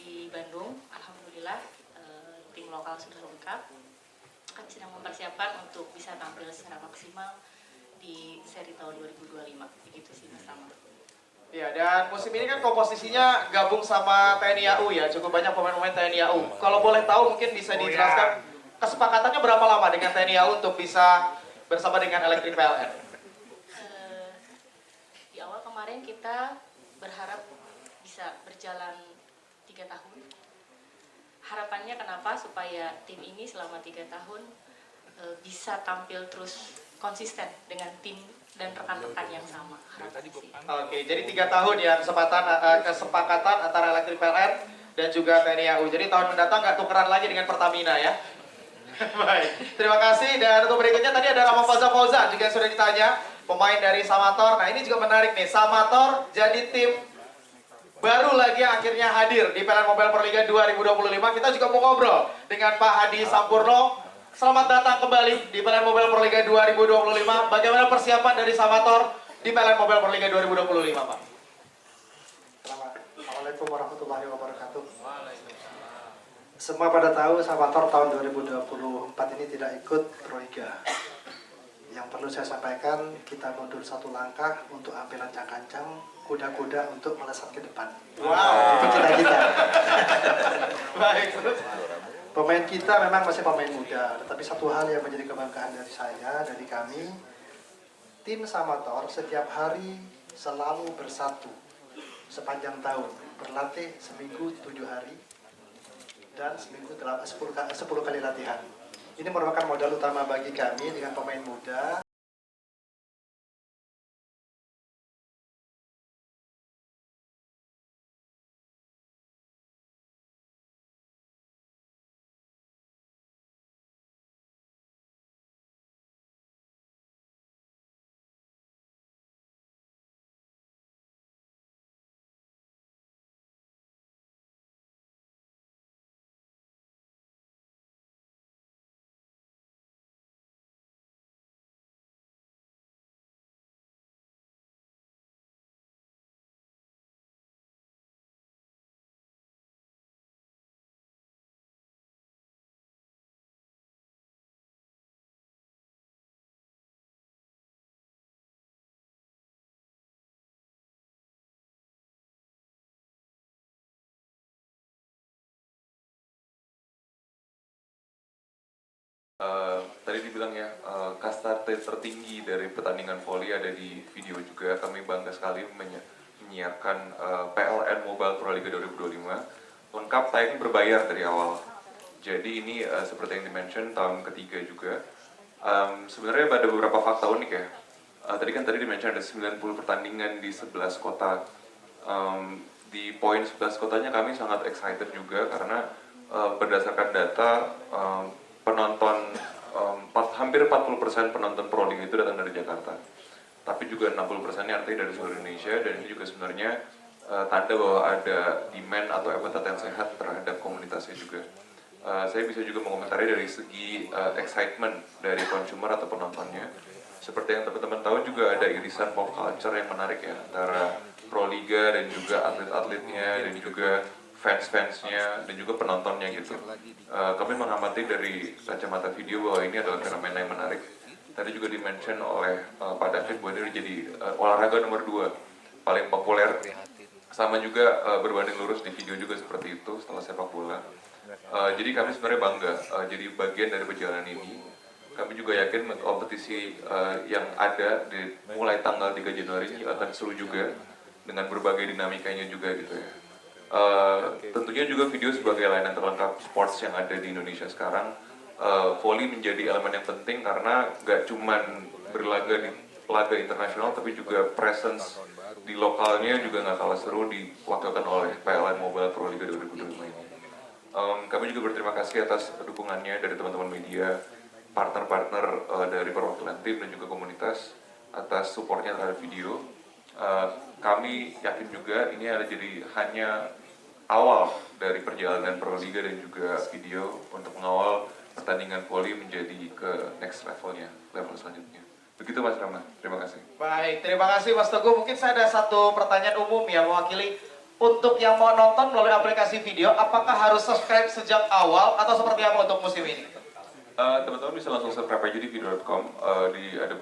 di Bandung. Alhamdulillah tim lokal sudah lengkap. Kami sedang mempersiapkan untuk bisa tampil secara maksimal di seri tahun 2025. Begitu sih Mas Rama. Ya, dan musim ini kan komposisinya gabung sama TNI AU ya, cukup banyak pemain-pemain TNI AU. Kalau boleh tahu mungkin bisa dijelaskan kesepakatannya berapa lama dengan TNI AU untuk bisa bersama dengan Elektrik PLN? Di awal kemarin kita berharap bisa berjalan 3 tahun. Harapannya kenapa? Supaya tim ini selama 3 tahun bisa tampil terus konsisten dengan tim dan rekan-rekan yang sama. Oke, jadi 3 tahun ya kesepakatan antara Elektrik PLN dan juga TNI AU. Jadi tahun mendatang nggak tukeran lagi dengan Pertamina ya. Baik, terima kasih. Dan untuk berikutnya tadi ada Rama Faza Fauzan juga yang sudah ditanya, pemain dari Samator. Nah ini juga menarik nih, Samator jadi tim baru lagi yang akhirnya hadir di PLN Mobile Proliga 2025. Kita juga mau ngobrol dengan Pak Hadi Sampurno. Selamat datang kembali di PLN Mobile Proliga 2025. Bagaimana persiapan dari Samator di PLN Mobile Proliga 2025, Pak? Assalamualaikum warahmatullahi wabarakatuh. Semua pada tahu Samator tahun 2024 ini tidak ikut Proliga. Yang perlu saya sampaikan, kita mundur 1 langkah untuk ambil ancang-ancang kuda-kuda untuk melesat ke depan. Wow, itu cita-cita. Baik. Pemain kita memang masih pemain muda, tetapi satu hal yang menjadi kebanggaan dari saya, dari kami, tim Samator setiap hari selalu bersatu sepanjang tahun, berlatih seminggu 7 hari dan seminggu 10 kali latihan. Ini merupakan modal utama bagi kami dengan pemain muda. Tadi dibilang ya, kasta tertinggi dari pertandingan voli ada di video juga. Kami bangga sekali menyiarkan PLN Mobile Pro Liga 2025 lengkap tayang berbayar dari awal. Jadi ini seperti yang dimention tahun ketiga juga. Sebenarnya ada beberapa fakta unik ya. Tadi dimention ada 90 pertandingan di 11 kota. Di poin 11 kotanya kami sangat excited juga karena berdasarkan data penonton hampir 40% penonton Pro League itu datang dari Jakarta. Tapi juga 60%-nya artinya dari seluruh Indonesia, dan ini juga sebenarnya tanda bahwa ada demand atau appetite yang sehat terhadap komunitasnya juga. Saya bisa juga mengomentari dari segi excitement dari consumer atau penontonnya. Seperti yang teman-teman tahu juga ada irisan pop culture yang menarik ya, antara Pro Liga dan juga atlet-atletnya dan juga fans-fansnya dan juga penontonnya gitu. Kami mengamati dari kacamata video bahwa ini adalah fenomena yang menarik. Tadi juga dimention oleh Pak David bahwa ini jadi olahraga nomor 2 paling populer. Sama juga berbanding lurus di video juga seperti itu setelah sepak bola. Jadi kami sebenarnya bangga jadi bagian dari perjalanan ini. Kami juga yakin kompetisi yang ada mulai tanggal 3 Januari ini akan seru juga dengan berbagai dinamikanya juga gitu ya. Tentunya juga video sebagai layanan terlengkap sports yang ada di Indonesia sekarang, volley menjadi elemen yang penting karena gak cuman berlaga di laga internasional tapi juga presence di lokalnya juga gak kalah seru diwakilkan oleh PLN Mobile Pro Liga 2025 ini. Kami juga berterima kasih atas dukungannya dari teman-teman media, partner-partner dari perwakilan tim dan juga komunitas atas supportnya terhadap video. Kami yakin juga ini ada jadi hanya awal dari perjalanan Pro Liga dan juga video untuk mengawal pertandingan voli menjadi ke next level selanjutnya. Begitu Mas Rama, terima kasih. Baik, terima kasih Mas Teguh. Mungkin saya ada satu pertanyaan umum ya mewakili. Untuk yang mau nonton melalui aplikasi video, apakah harus subscribe sejak awal atau seperti apa untuk musim ini? Teman-teman bisa langsung subscribe aja di video.com, ada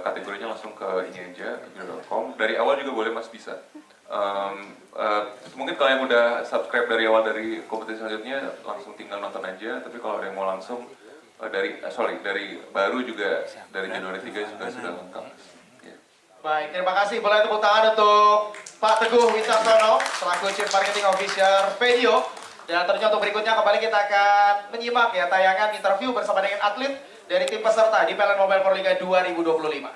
kategorinya langsung ke ini aja, video.com. Dari awal juga boleh Mas, bisa. Mungkin kalau yang udah subscribe dari awal dari kompetisi selanjutnya langsung tinggal nonton aja, tapi kalau ada yang mau langsung dari baru juga dari Januari 3 sudah lengkap. Baik, terima kasih. Boleh tepuk tangan untuk Pak Teguh Wicaksono selaku Chief Marketing Officer Video. Dan tentunya untuk berikutnya kembali kita akan menyimak ya tayangan interview bersama dengan atlet dari tim peserta di PLN Mobile Pro Liga 2025.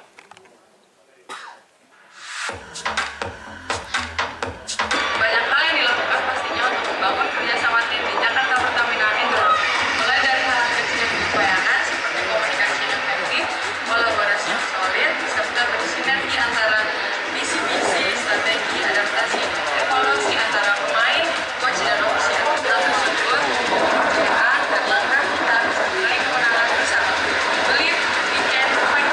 Banyak hal yang dilakukan pastinya untuk membangun kerjasama tim di Jakarta Pertamina Enduro. Mulai dari hal kecil keupayaan seperti komunikasi yang efektif, kolaborasi yang solid, serta bersinergi antara visi-misi, strategi, adaptasi, evaluasi antara pemain, coach dan ofisial. Kita bersyukur, kepercayaan, dan langkah kita bisa meraih kemenangan bersama. Believe we can fight.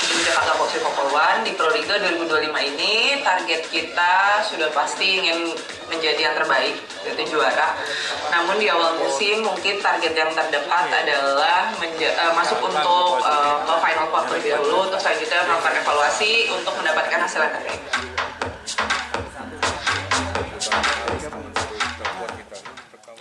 Di Jakarta Boxing Popol One di Pro Liga 2025 ini target kita sudah pasti ingin menjadi yang terbaik, yaitu juara. Namun di awal musim mungkin target yang terdekat adalah masuk untuk ke final four terlebih dahulu, untuk selanjutnya melakukan evaluasi untuk mendapatkan hasil yang terbaik.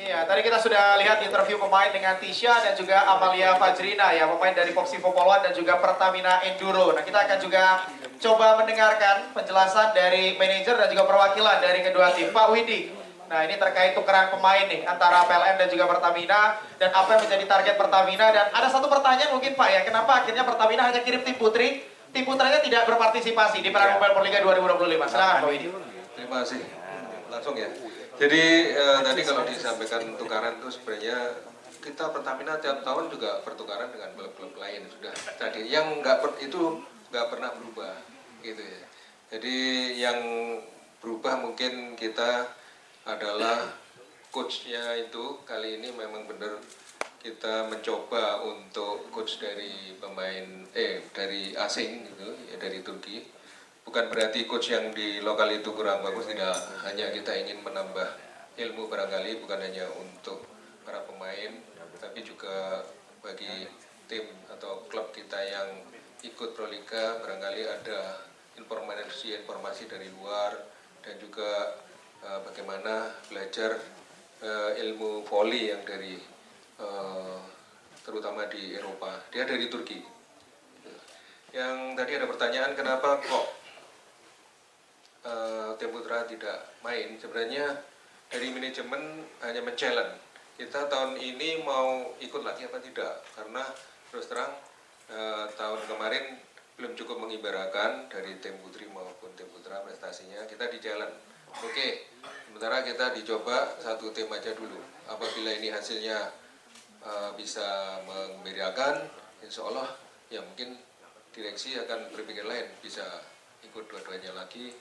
Iya, tadi kita sudah lihat interview pemain dengan Tisha dan juga Amalia Fajrina ya, pemain dari Foxy Popol One dan juga Pertamina Enduro. Nah, kita akan juga coba mendengarkan penjelasan dari manajer dan juga perwakilan dari kedua tim, Pak Widi. Nah, ini terkait tukeran pemain nih antara PLN dan juga Pertamina dan apa yang menjadi target Pertamina. Dan ada satu pertanyaan mungkin Pak ya, kenapa akhirnya Pertamina hanya kirim tim putri, tim putranya tidak berpartisipasi di PLN Mobile Pro Liga 2025. Silakan Pak Widi. Terima kasih. Langsung ya. Jadi tadi kalau disampaikan tukaran itu sebenarnya kita Pertamina tiap tahun juga bertukaran dengan klub-klub lain sudah. Tadi yang itu nggak pernah berubah gitu ya. Jadi yang berubah mungkin kita adalah coachnya itu kali ini memang benar kita mencoba untuk coach dari pemain dari asing gitu ya, dari Turki. Bukan berarti coach yang di lokal itu kurang bagus, tidak, hanya kita ingin menambah ilmu barangkali bukan hanya untuk para pemain tapi juga bagi tim atau klub kita yang ikut Pro Liga barangkali ada informasi dari luar dan juga bagaimana belajar ilmu voli yang dari terutama di Eropa. Dia dari Turki. Yang tadi ada pertanyaan kenapa kok Tim Putra tidak main. Sebenarnya dari manajemen hanya men-challenge. Kita tahun ini mau ikut lagi apa tidak? Karena terus terang tahun kemarin belum cukup mengibaratkan dari tim putri maupun tim putra prestasinya. Kita di-challenge. Oke, sementara kita dicoba satu tim aja dulu. Apabila ini hasilnya bisa mengembirakan, insya Allah ya mungkin direksi akan berpikir lain, bisa ikut dua-duanya lagi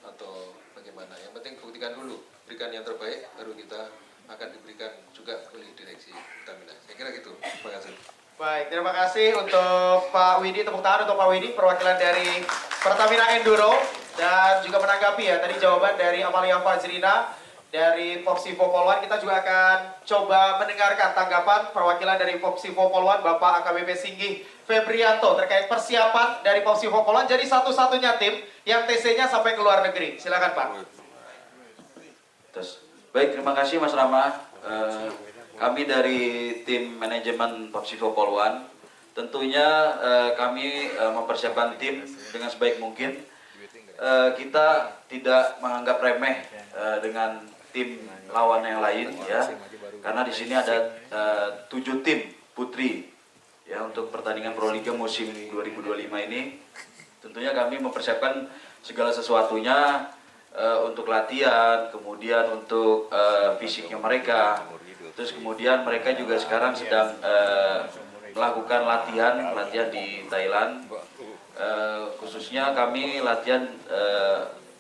atau bagaimana. Yang penting buktikan dulu, berikan yang terbaik, baru kita akan diberikan juga oleh direksi Pertamina. Saya kira gitu. Terima kasih. Baik, terima kasih untuk Pak Widi. Tepuk tangan untuk Pak Widi, perwakilan dari Pertamina Enduro. Dan juga menanggapi ya, tadi jawaban dari Amalia Fajrina dari Popsivo Polwan. Kita juga akan coba mendengarkan tanggapan perwakilan dari Popsivo Polwan, Bapak AKBP Singgih Febrianto, terkait persiapan dari Popsivo Polwan. Jadi satu-satunya tim yang TC-nya sampai ke luar negeri. Silakan Pak. Baik, terima kasih Mas Rama. Kami dari tim manajemen Popsivo Polwan, tentunya kami mempersiapkan tim dengan sebaik mungkin. Kita tidak menganggap remeh dengan tim lawan yang lain ya, karena di sini ada 7 tim putri ya untuk pertandingan Proliga musim 2025 ini. Tentunya kami mempersiapkan segala sesuatunya untuk latihan, kemudian untuk fisiknya mereka. Terus kemudian mereka juga sekarang sedang melakukan latihan di Thailand. Khususnya kami latihan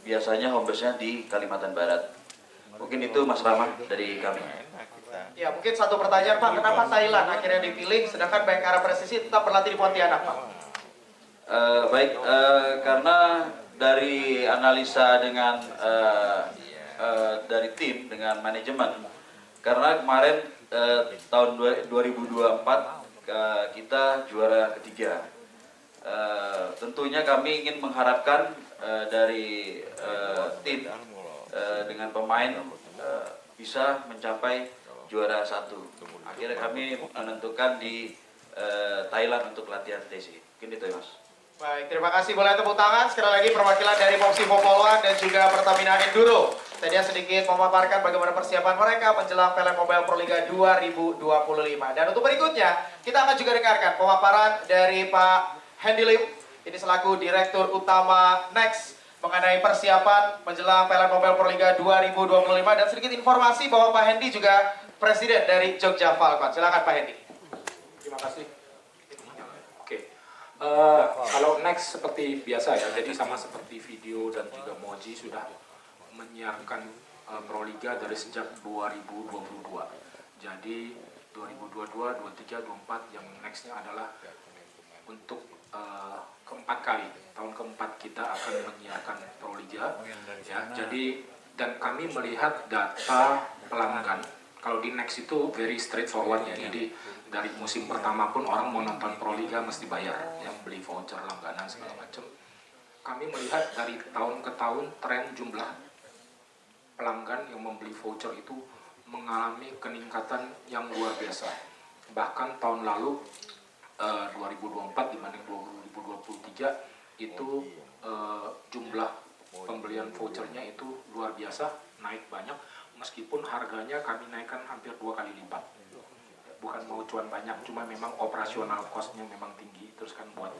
biasanya home base-nya di Kalimantan Barat. Mungkin itu Mas Rama dari kami. Ya, mungkin satu pertanyaan Pak, kenapa Thailand akhirnya dipilih sedangkan Bayangkara Presisi tetap berlatih di Pontianak Pak? Karena dari analisa dengan dari tim dengan manajemen, karena kemarin tahun 2024 kita juara ketiga. Tentunya kami ingin mengharapkan dari tim dengan pemain bisa mencapai juara 1. Akhirnya kami menentukan di Thailand untuk latihan TC. Mungkin itu ya Mas. Baik, terima kasih. Boleh tepuk tangan sekali lagi perwakilan dari Popsivo Polwan dan juga Pertamina Enduro. Tadi sedikit memaparkan bagaimana persiapan mereka menjelang PLN Mobile Proliga 2025. Dan untuk berikutnya, kita akan juga dengarkan pemaparan dari Pak Hendy Lim, ini selaku Direktur Utama Next, mengenai persiapan menjelang PLN Mobile Proliga 2025. Dan sedikit informasi bahwa Pak Hendy juga Presiden dari Jogja Falcon. Silakan Pak Hendy. Terima kasih. Oke, kalau Next seperti biasa ya, jadi sama seperti video dan juga Moji sudah menyiapkan Proliga dari sejak 2022. Jadi 2022, 23, 24 yang nextnya adalah untuk keempat kali, tahun keempat kita akan menyiapkan Proliga ya. Jadi dan kami melihat data pelanggan. Kalau di Next itu very straightforward ya. Jadi dari musim pertama pun orang mau nonton Proliga mesti bayar, yang beli voucher langganan segala macam. Kami melihat dari tahun ke tahun tren jumlah pelanggan yang membeli voucher itu mengalami peningkatan yang luar biasa. Bahkan tahun lalu 2024 dibanding 2023 itu jumlah pembelian vouchernya itu luar biasa, naik banyak, meskipun harganya kami naikkan hampir 2 kali lipat. Bukan mau cuan banyak, cuma memang operasional cost-nya memang tinggi, terus kan buat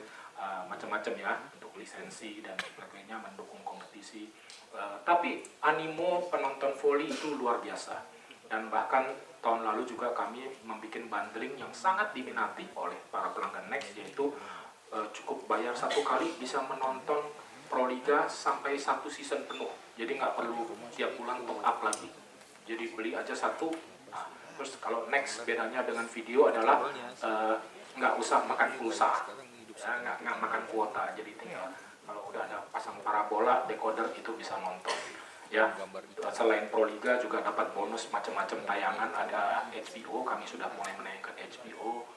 macam-macam ya, untuk lisensi dan sebagainya, mendukung kompetisi. Tapi animo penonton voli itu luar biasa. Dan bahkan tahun lalu juga kami membuat bundling yang sangat diminati oleh para pelanggan Next, yaitu cukup bayar 1 kali bisa menonton Proliga sampai 1 season penuh. Jadi nggak perlu tiap bulan top up lagi. Jadi beli aja 1. Nah, terus kalau Next bedanya dengan video adalah nggak usah makan pulsa, ya, nggak makan kuota. Jadi tinggal kalau udah ada pasang parabola, decoder itu bisa nonton. Ya, selain Proliga juga dapat bonus macam-macam tayangan. Ada HBO, kami sudah mulai menaikkan HBO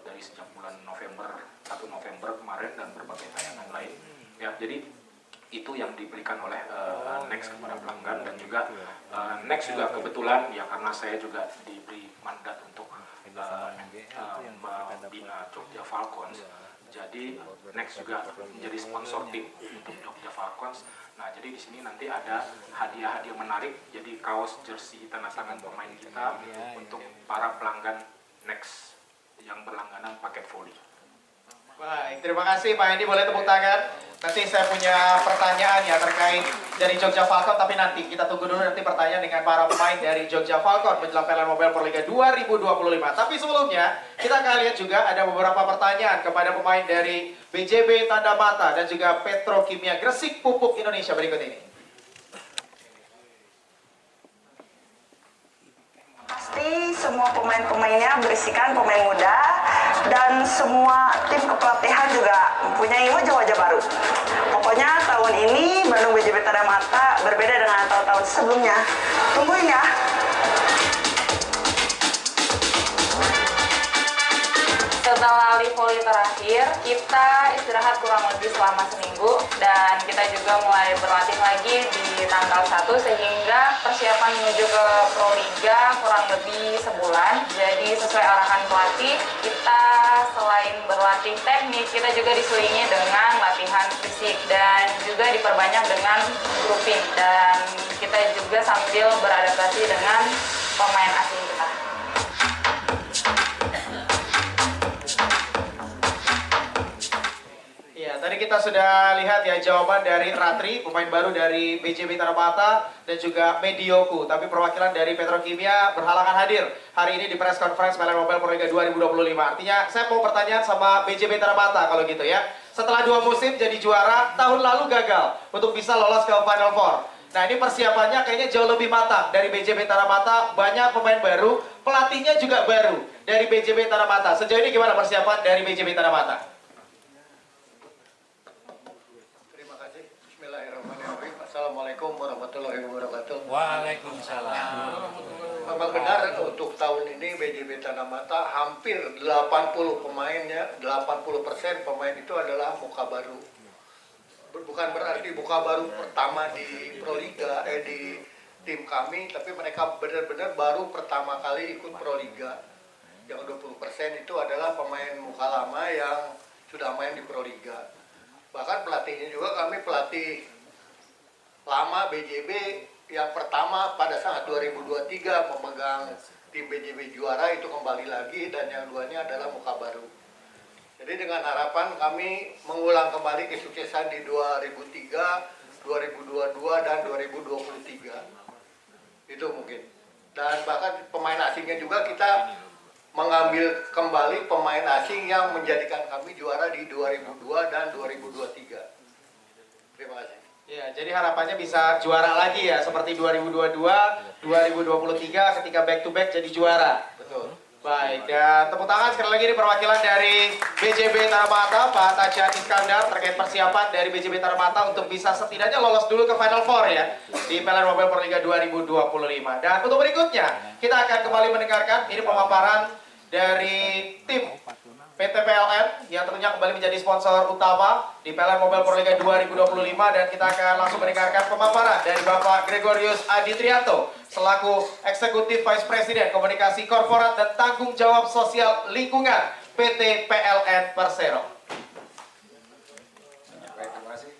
dari sejak bulan November, 1 November kemarin, dan berbagai tayangan lain. Ya, jadi itu yang diberikan oleh Next kepada pelanggan. Dan juga Next juga kebetulan ya, karena saya juga diberi mandat untuk membina Jogja Falcons, jadi Next juga menjadi sponsor tim untuk Jogja Falcons. Nah, jadi di sini nanti ada hadiah-hadiah menarik, jadi kaos jersey tanda tangan pemain kita untuk para pelanggan Next yang berlangganan paket volley. Baik, terima kasih Pak Edi, boleh tepuk tangan. Nanti saya punya pertanyaan ya terkait dari Jogja Falcon, tapi nanti kita tunggu dulu nanti pertanyaan dengan para pemain dari Jogja Falcon menjelang Piala Mobile Proliga 2025. Tapi sebelumnya, kita akan lihat juga ada beberapa pertanyaan kepada pemain dari BJB Tanda Mata dan juga Petrokimia Gresik Pupuk Indonesia berikut ini. Pasti semua pemain-pemainnya berisikan pemain muda dan semua tim kepelatihan juga mempunyai wajah-wajah baru. Pokoknya tahun ini Bandung BJB Tanda Mata berbeda dengan tahun-tahun sebelumnya. Tungguin ya. Setelah live volley terakhir, kita istirahat kurang lebih selama seminggu dan kita juga mulai berlatih lagi di tanggal 1 sehingga persiapan menuju ke Proliga kurang lebih sebulan. Jadi sesuai arahan pelatih, kita selain berlatih teknik, kita juga diselingi dengan latihan fisik dan juga diperbanyak dengan grouping, dan kita juga sambil beradaptasi dengan pemain asing kita. Ya, tadi kita sudah lihat ya jawaban dari Ratri, pemain baru dari BJB Tanda Mata dan juga Medioku. Tapi perwakilan dari Petrokimia berhalangan hadir hari ini di press conference Piala Mobile Proliga 2025. Artinya saya mau pertanyaan sama BJB Tanda Mata kalau gitu ya. Setelah 2 musim jadi juara, tahun lalu gagal untuk bisa lolos ke Final Four. Nah, ini persiapannya kayaknya jauh lebih matang dari BJB Tanda Mata. Banyak pemain baru, pelatihnya juga baru dari BJB Tanda Mata. Sejauh ini gimana persiapan dari BJB Tanda Mata? Assalamualaikum warahmatullahi wabarakatuh. Waalaikumsalam. Memang benar untuk tahun ini BJB Tanda Mata hampir 80 pemainnya, 80% pemain itu adalah muka baru. Bukan berarti muka baru pertama di Proliga, di tim kami, tapi mereka benar-benar baru pertama kali ikut Proliga. Yang 20% itu adalah pemain muka lama yang sudah main di Proliga. Bahkan pelatihnya juga kami pelatih lama BJB yang pertama pada saat 2023 memegang tim BJB juara itu kembali lagi, dan yang duanya adalah muka baru. Jadi dengan harapan kami mengulang kembali kesuksesan di 2003, 2022 dan 2023. Itu mungkin. Dan bahkan pemain asingnya juga kita mengambil kembali pemain asing yang menjadikan kami juara di 2002 dan 2023. Terima kasih. Ya, jadi harapannya bisa juara lagi ya, seperti 2022, 2023 ketika back to back jadi juara. Betul. Baik, dan tepuk tangan sekali lagi ini perwakilan dari BJB Tanda Mata, Pak Tajan Iskandar, terkait persiapan dari BJB Tanda Mata untuk bisa setidaknya lolos dulu ke Final Four ya, di Piala Mobile Proliga 2025. Dan untuk berikutnya, kita akan kembali mendengarkan ini pemaparan dari tim PT PLN yang tentunya kembali menjadi sponsor utama di Piala Mobile Proliga 2025, dan kita akan langsung mendengarkan pemaparan dari Bapak Gregorius Adi Trianto selaku Eksekutif Vice President Komunikasi Korporat dan Tanggung Jawab Sosial Lingkungan PT PLN Persero. Baik, terima kasih.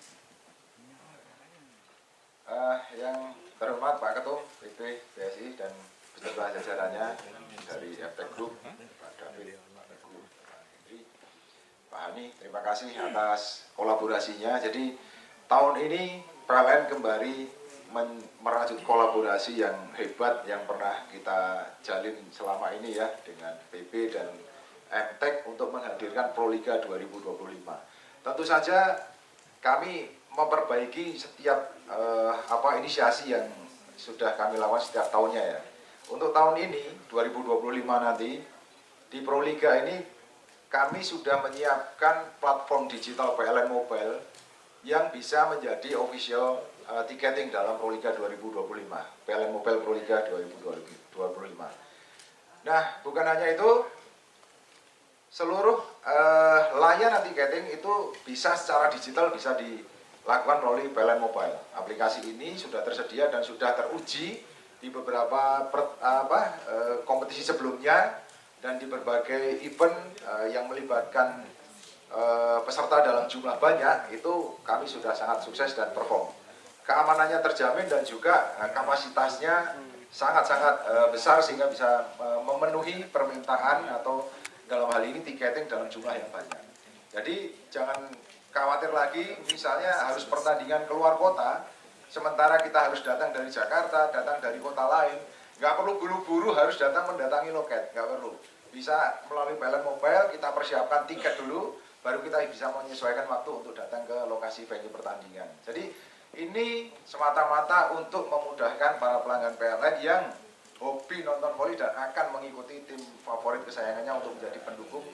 Yang terhormat Pak Ketum PT PSI dan beserta jajarannya dari FT Group, Pak David, Pak Hani, terima kasih atas kolaborasinya. Jadi tahun ini PLN kembali merajut kolaborasi yang hebat yang pernah kita jalin selama ini ya dengan PP dan MTEK untuk menghadirkan Proliga 2025. Tentu saja kami memperbaiki setiap inisiasi yang sudah kami lakukan setiap tahunnya ya. Untuk tahun ini 2025 nanti di Proliga ini kami sudah menyiapkan platform digital PLN Mobile yang bisa menjadi official ticketing dalam Proliga 2025, PLN Mobile Proliga 2025. Nah, bukan hanya itu, seluruh layanan ticketing itu bisa secara digital bisa lakukan melalui PLN Mobile. Aplikasi ini sudah tersedia dan sudah teruji di beberapa kompetisi sebelumnya dan di berbagai event yang melibatkan peserta dalam jumlah banyak, itu kami sudah sangat sukses dan perform. Keamanannya terjamin dan juga kapasitasnya sangat-sangat besar sehingga bisa memenuhi permintaan atau dalam hal ini tiketing dalam jumlah yang banyak. Jadi jangan khawatir lagi misalnya harus pertandingan keluar kota, sementara kita harus datang dari Jakarta, datang dari kota lain, nggak perlu buru-buru harus datang mendatangi loket, nggak perlu. Bisa melalui PLN Mobile kita persiapkan tiket dulu, baru kita bisa menyesuaikan waktu untuk datang ke lokasi venue pertandingan. Jadi ini semata-mata untuk memudahkan para pelanggan PLN yang hobi nonton voli dan akan mengikuti tim favorit kesayangannya untuk menjadi pendukung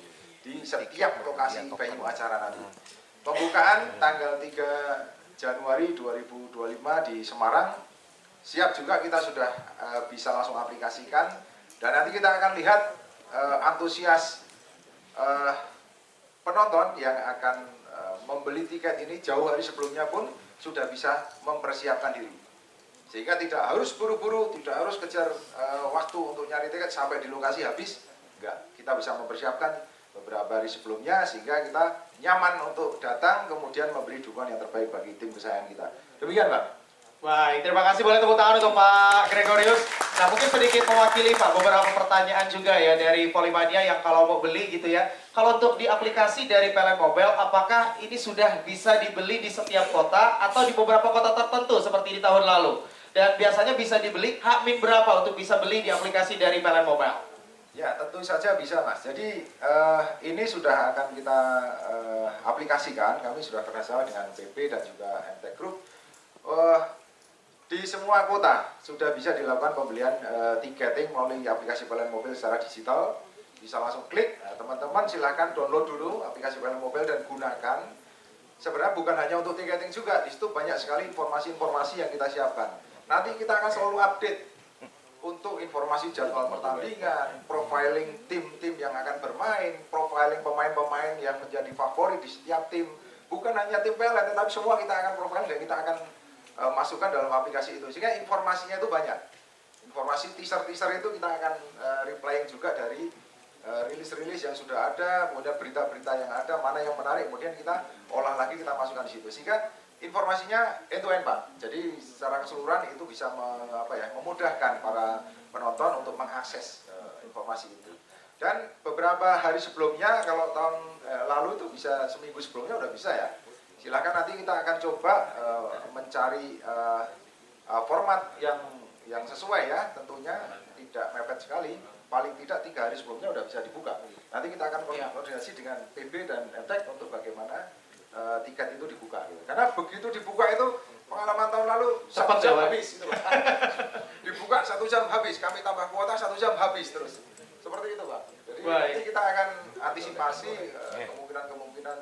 di setiap lokasi venue acara nanti. Pembukaan tanggal 3 Januari 2025 di Semarang, siap juga kita sudah bisa langsung aplikasikan, dan nanti kita akan lihat antusias penonton yang akan membeli tiket ini jauh hari sebelumnya pun sudah bisa mempersiapkan diri, sehingga tidak harus buru-buru, tidak harus kejar waktu untuk nyari tiket sampai di lokasi habis. Enggak, kita bisa mempersiapkan beberapa hari sebelumnya sehingga kita nyaman untuk datang kemudian memberi dukungan yang terbaik bagi tim kesayangan kita. Demikian, Pak. Baik, terima kasih. Boleh tepuk tangan untuk Pak Gregorius. Nah, mungkin sedikit mewakili Pak beberapa pertanyaan juga ya dari Polimania yang kalau mau beli gitu ya. Kalau untuk di aplikasi dari PLN Mobile, apakah ini sudah bisa dibeli di setiap kota atau di beberapa kota tertentu seperti di tahun lalu? Dan biasanya bisa dibeli H-min berapa untuk bisa beli di aplikasi dari PLN Mobile? Ya, tentu saja bisa, Mas. Jadi ini sudah akan kita aplikasikan. Kami sudah kerjasama dengan PP dan juga MT Group. Di semua kota sudah bisa dilakukan pembelian tiketing melalui aplikasi PLN Mobile secara digital. Bisa langsung klik. Teman-teman silahkan download dulu aplikasi PLN Mobile dan gunakan. Sebenarnya bukan hanya untuk tiketing juga, di situ banyak sekali informasi-informasi yang kita siapkan. Nanti kita akan selalu update untuk informasi jadwal pertandingan, profiling tim-tim yang akan bermain, profiling pemain-pemain yang menjadi favorit di setiap tim. Bukan hanya tim PLN, tetapi semua kita akan profiling dan kita akan masukkan dalam aplikasi itu. Sehingga informasinya itu banyak. Informasi teaser-teaser itu kita akan replying juga dari rilis-rilis yang sudah ada, kemudian berita-berita yang ada, mana yang menarik, kemudian kita olah lagi, kita masukkan di situ. Sehingga informasinya end-to-end, Pak. Jadi secara keseluruhan itu bisa memudahkan para penonton untuk mengakses informasi itu. Dan beberapa hari sebelumnya, kalau tahun lalu itu bisa seminggu sebelumnya udah bisa ya. Silakan nanti kita akan coba mencari format yang sesuai ya, tentunya tidak mepet sekali. Paling tidak 3 hari sebelumnya udah bisa dibuka. Nanti kita akan koordinasi dengan PB dan MTEK untuk bagaimana tiket itu dibuka. Gitu. Karena begitu dibuka itu pengalaman tahun lalu 1 jam habis. Gitu. Dibuka 1 jam habis, kami tambah kuota 1 jam habis terus. Seperti itu, Pak. Jadi nanti kita akan antisipasi kemungkinan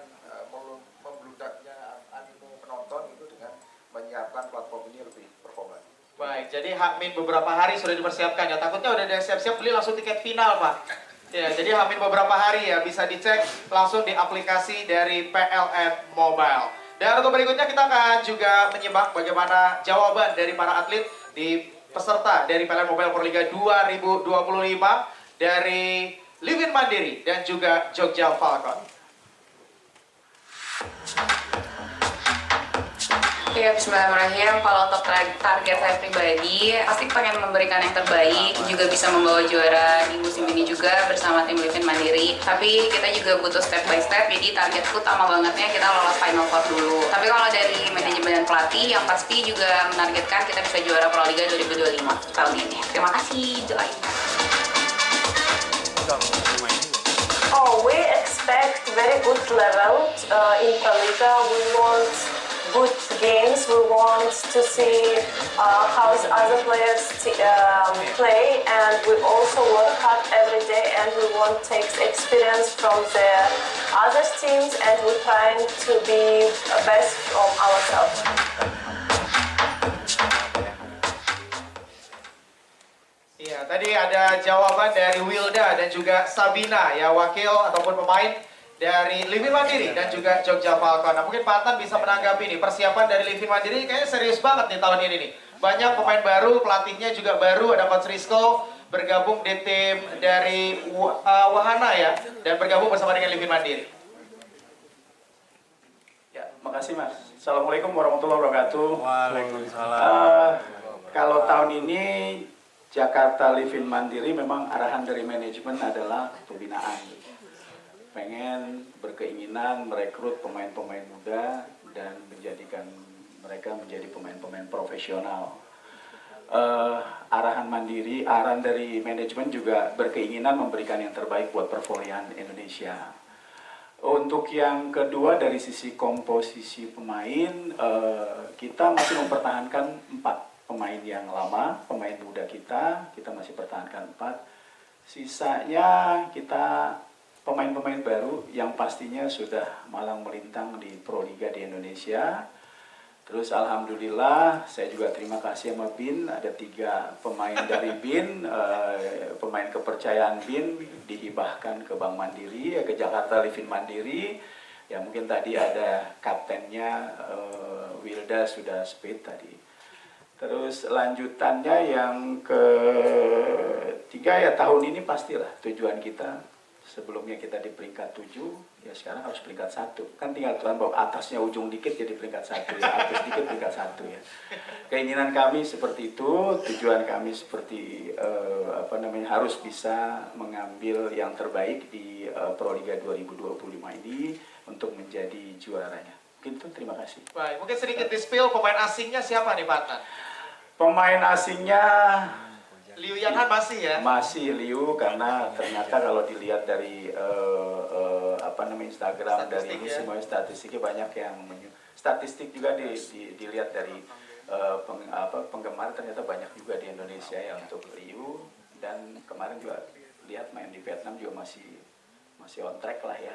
membludaknya animo penonton itu dengan menyiapkan platform ini lebih perform lagi. Baik, jadi H-min beberapa hari sudah dipersiapkan ya. Takutnya udah siap-siap beli langsung tiket final, Pak. Ya, jadi H-min beberapa hari ya, bisa dicek langsung di aplikasi dari PLN Mobile. Dan untuk berikutnya kita akan juga menyimak bagaimana jawaban dari para atlet di peserta dari PLN Mobile Proliga 2025 dari Livin Mandiri dan juga Jogja Falcon. Ya, bismillahirrahmanirrahim. Kalau untuk target saya pribadi, pasti pengen memberikan yang terbaik, juga bisa membawa juara di musim ini juga bersama tim Livin Mandiri. Tapi kita juga butuh step by step, jadi targetku utama bangetnya kita lolos Final Four dulu. Tapi kalau dari manajemen dan pelatih, yang pasti juga menargetkan kita bisa juara Proliga 2025 tahun ini. Terima kasih, doain. Oh, we expect very good level in Proliga. We want good games. We want to see how the other players play, and we also work hard every day, and we want to take experience from the other teams, and we're trying to be best from ourselves. Iya, tadi ada jawaban dari Wilda dan juga Sabina ya, wakil ataupun pemain dari Livin Mandiri dan juga Jogja Falcon. Nah, mungkin Pak Atan bisa menanggapi nih, persiapan dari Livin Mandiri kayaknya serius banget nih tahun ini nih. Banyak pemain baru, pelatihnya juga baru, ada Coach Rizko bergabung di tim dari Wahana ya, dan bergabung bersama dengan Livin Mandiri. Ya, makasih Mas. Assalamualaikum warahmatullahi wabarakatuh. Kalau tahun ini Jakarta Livin Mandiri memang arahan dari manajemen adalah pembinaan. Pengen berkeinginan merekrut pemain-pemain muda dan menjadikan mereka menjadi pemain-pemain profesional. Arahan Mandiri, arahan dari manajemen juga berkeinginan memberikan yang terbaik buat pervolian Indonesia. Untuk yang kedua dari sisi komposisi pemain, kita masih mempertahankan 4 pemain yang lama, pemain muda kita masih pertahankan 4. Sisanya kita pemain-pemain baru yang pastinya sudah malang melintang di Proliga di Indonesia. Terus alhamdulillah saya juga terima kasih sama BIN, ada 3 pemain dari BIN, pemain kepercayaan BIN dihibahkan ke Bank Mandiri, ke Jakarta Livin Mandiri. Ya mungkin tadi ada kaptennya Wilda sudah speed tadi. Terus lanjutannya yang ketiga ya tahun ini pastilah tujuan kita. Sebelumnya kita di peringkat 7, ya sekarang harus peringkat 1. Kan tinggal Tuhan bawa atasnya ujung dikit jadi peringkat 1 ya, atas dikit peringkat 1 ya. Keinginan kami seperti itu, tujuan kami seperti harus bisa mengambil yang terbaik di Proliga 2025 ini untuk menjadi juaranya. Mungkin itu, terima kasih. Baik, mungkin sedikit di-spill pemain asingnya siapa nih Pak Atan? Pemain asingnya Liu Yanhan masih ya? Masih Liu, karena ternyata kalau dilihat dari Instagram dari ini ya. semuanya statistiknya banyak yang statistik juga dilihat dari penggemar, ternyata banyak juga di Indonesia ya untuk Liu, dan kemarin juga lihat main di Vietnam juga masih on track lah ya.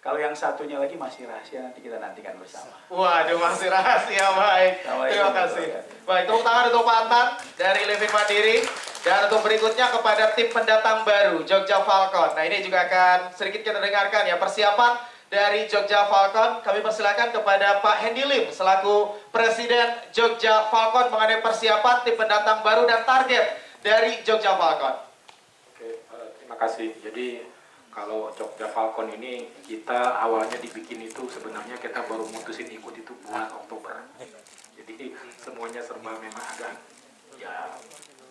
Kalau yang satunya lagi masih rahasia, nanti kita nantikan bersama. Waduh, masih rahasia, baik. Terima kasih. Baik, tepuk tangan untuk Pak Atan dari Livin Mandiri. Dan untuk berikutnya kepada tim pendatang baru, Jogja Falcon. Nah ini juga akan sedikit kita dengarkan ya, persiapan dari Jogja Falcon. Kami persilakan kepada Pak Hendy Lim, selaku Presiden Jogja Falcon mengenai persiapan tim pendatang baru dan target dari Jogja Falcon. Oke, terima kasih. Jadi kalau Jogja Falcon ini kita awalnya dibikin itu sebenarnya kita baru mutusin ikut itu bulan Oktober. Jadi semuanya serba memang agak ya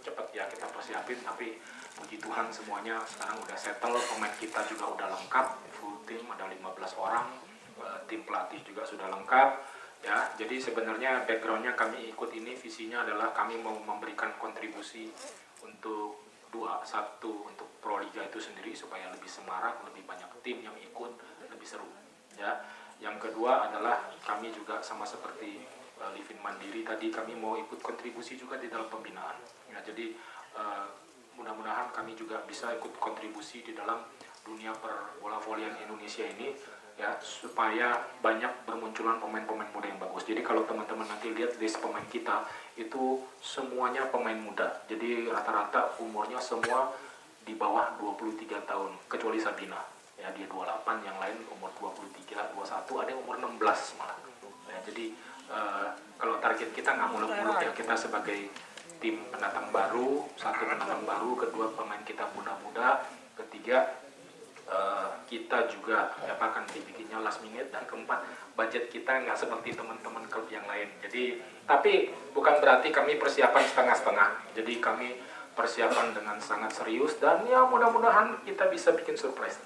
cepat ya kita persiapin, tapi puji Tuhan semuanya sekarang udah settle, pemain kita juga udah lengkap, full tim ada 15 orang, tim pelatih juga sudah lengkap ya. Jadi sebenarnya backgroundnya kami ikut ini visinya adalah kami mau memberikan kontribusi untuk satu untuk Proliga itu sendiri supaya lebih semarak, lebih banyak tim yang ikut, lebih seru ya. Yang kedua adalah kami juga sama seperti Livin Mandiri tadi, kami mau ikut kontribusi juga di dalam pembinaan ya. Jadi mudah-mudahan kami juga bisa ikut kontribusi di dalam dunia perbola volian Indonesia ini ya, supaya banyak bermunculan pemain-pemain muda yang bagus. Jadi kalau teman-teman nanti lihat list pemain kita itu semuanya pemain muda, jadi rata-rata umurnya semua di bawah 23 tahun kecuali Sabina ya, dia 28, yang lain umur 23, 21, ada yang umur 16 malah ya. Jadi kalau target kita nggak muluk-muluk ya, kita sebagai tim pendatang baru, satu pendatang baru, kedua pemain kita muda-muda, ketiga kita juga akan dibikinnya last minute, dan keempat budget kita nggak seperti teman-teman klub yang lain. Jadi tapi bukan berarti kami persiapan setengah-setengah, jadi kami persiapan dengan sangat serius, dan ya mudah-mudahan kita bisa bikin surprise.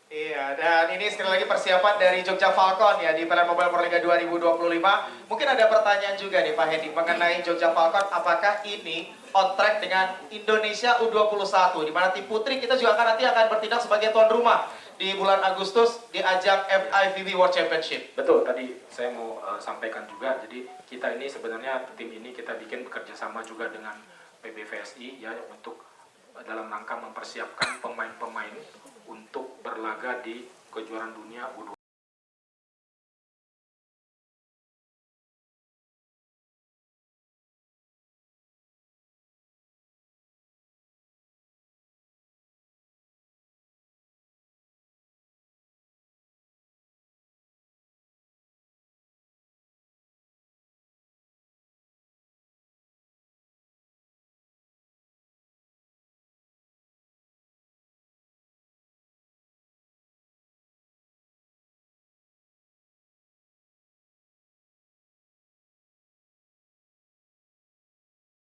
Iya, dan ini sekali lagi persiapan dari Jogja Falcon ya di Piala Mobile Proliga 2025. Mungkin ada pertanyaan juga nih Pak Hendy mengenai Jogja Falcon, apakah ini on track dengan Indonesia U21, di mana tim putri kita juga nanti akan bertindak sebagai tuan rumah di bulan Agustus di ajang FIVB World Championship. Betul, tadi saya mau sampaikan juga, jadi kita ini sebenarnya tim ini kita bikin bekerja sama juga dengan PBVSI ya, untuk dalam rangka mempersiapkan pemain-pemain untuk berlaga di kejuaraan dunia U20.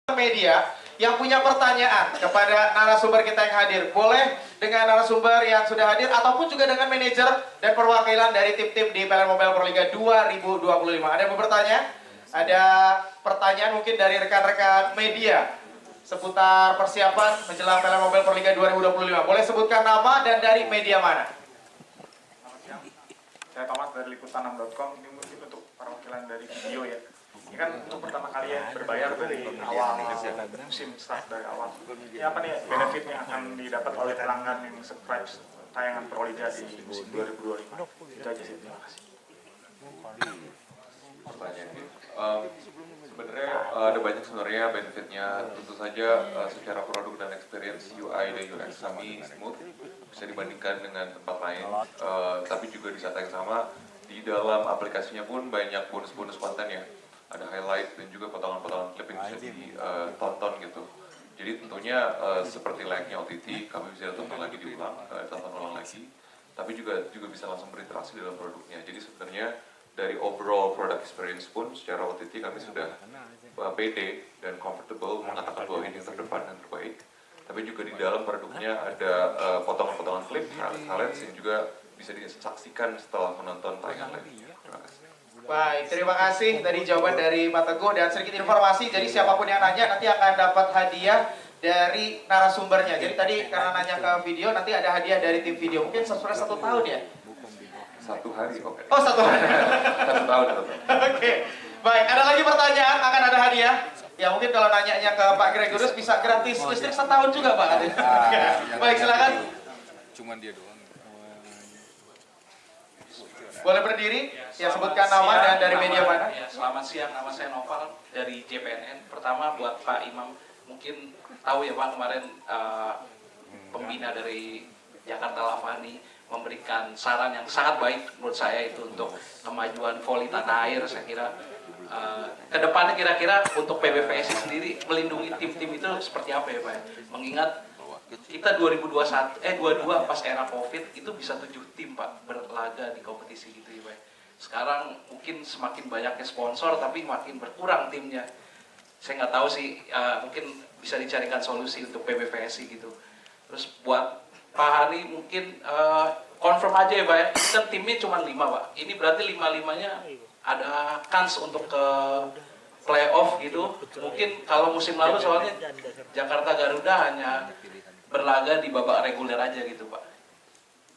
Media yang punya pertanyaan kepada narasumber kita yang hadir, boleh dengan narasumber yang sudah hadir ataupun juga dengan manajer dan perwakilan dari tim-tim di PLN Mobile Pro Liga 2025. Ada yang mau bertanya? Ada pertanyaan mungkin dari rekan-rekan media seputar persiapan menjelang PLN Mobile Pro Liga 2025. Boleh sebutkan nama dan dari media mana? Saya Thomas dari liputan6.com. Ini mungkin untuk perwakilan dari video ya. Ini kan untuk pertama kali ya berbayar dari awal musim start dari awal. Ini apa nih benefit yang akan didapat oleh pelanggan yang subscribe tayangan Proliga di musim 2025? Itu aja sih, terima kasih. Pertanyaannya, sebenarnya ada banyak sebenarnya benefitnya. Tentu saja secara produk dan experience UI dan UX kami smooth, bisa dibandingkan dengan tempat lain. Tapi juga di saat yang sama di dalam aplikasinya pun banyak bonus-bonus konten ya. Ada highlight dan juga potongan-potongan klip yang bisa ditonton gitu. Jadi tentunya seperti layaknya OTT, kami bisa tonton lagi diulang, tonton ulang lagi. Tapi juga bisa langsung berinteraksi dalam produknya. Jadi sebenarnya dari overall product experience pun secara OTT kami sudah pede dan comfortable mengatakan bahwa ini yang terdepan dan terbaik. Tapi juga di dalam produknya ada potongan-potongan klip, highlights yang juga bisa disaksikan setelah menonton tayangan lainnya. Terima kasih. Baik, terima kasih dari jawaban dari Pak Teguh dan sedikit informasi. Jadi siapapun yang nanya nanti akan dapat hadiah dari narasumbernya. Jadi tadi karena nanya ke video, nanti ada hadiah dari tim video. Mungkin sesuai 1 tahun ya? 1 hari kok. Oh, 1 hari. 1 tahun. Oke. Baik, ada lagi pertanyaan, akan ada hadiah. Ya mungkin kalau nanyanya ke Pak Gregorius bisa gratis listrik 1 tahun juga Pak. Baik, silakan. Cuman dia doang. Boleh berdiri, ya sebutkan nama dan dari media mana. Ya, selamat siang, nama saya Noval dari JPNN. Pertama buat Pak Imam, mungkin tahu ya Pak kemarin pembina dari Jakarta Lavani memberikan saran yang sangat baik menurut saya itu untuk kemajuan voli tanah air. Saya kira kedepannya kira-kira untuk PBVSI sendiri melindungi tim-tim itu seperti apa ya Pak? Mengingat kita 2022 pas era COVID itu bisa 7 tim Pak berlaga di kompetisi gitu ya Pak. Sekarang mungkin semakin banyaknya sponsor tapi makin berkurang timnya. Saya nggak tahu sih, mungkin bisa dicarikan solusi untuk PBVSI gitu. Terus buat Pak Hani mungkin confirm aja ya Pak ya, ini kan timnya cuma 5 Pak. Ini berarti 5-5-nya ada kans untuk ke playoff gitu. Mungkin kalau musim lalu soalnya Jakarta Garuda hanya berlaga di babak reguler aja gitu Pak.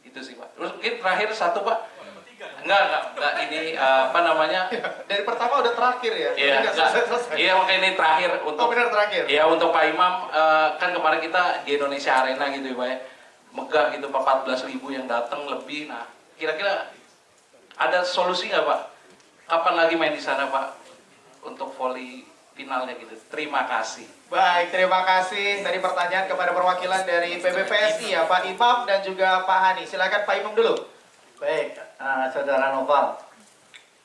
Itu sih Pak. Terus mungkin terakhir satu Pak. Enggak ini apa namanya? Dari pertama udah terakhir ya. Iya, iya makanya ini terakhir untuk. Oh benar terakhir. Iya untuk Pak Imam kan kemarin kita di Indonesia Arena gitu ya Pak ya. Megah gitu Pak 14.000 yang datang lebih. Nah, kira-kira ada solusi nggak Pak? Kapan lagi main di sana Pak? Untuk voli finalnya gitu. Terima kasih. Baik, terima kasih dari pertanyaan kepada perwakilan dari PBVSI ya, Pak Imam dan juga Pak Hani. Silakan Pak Imam dulu. Baik, Saudara Noval.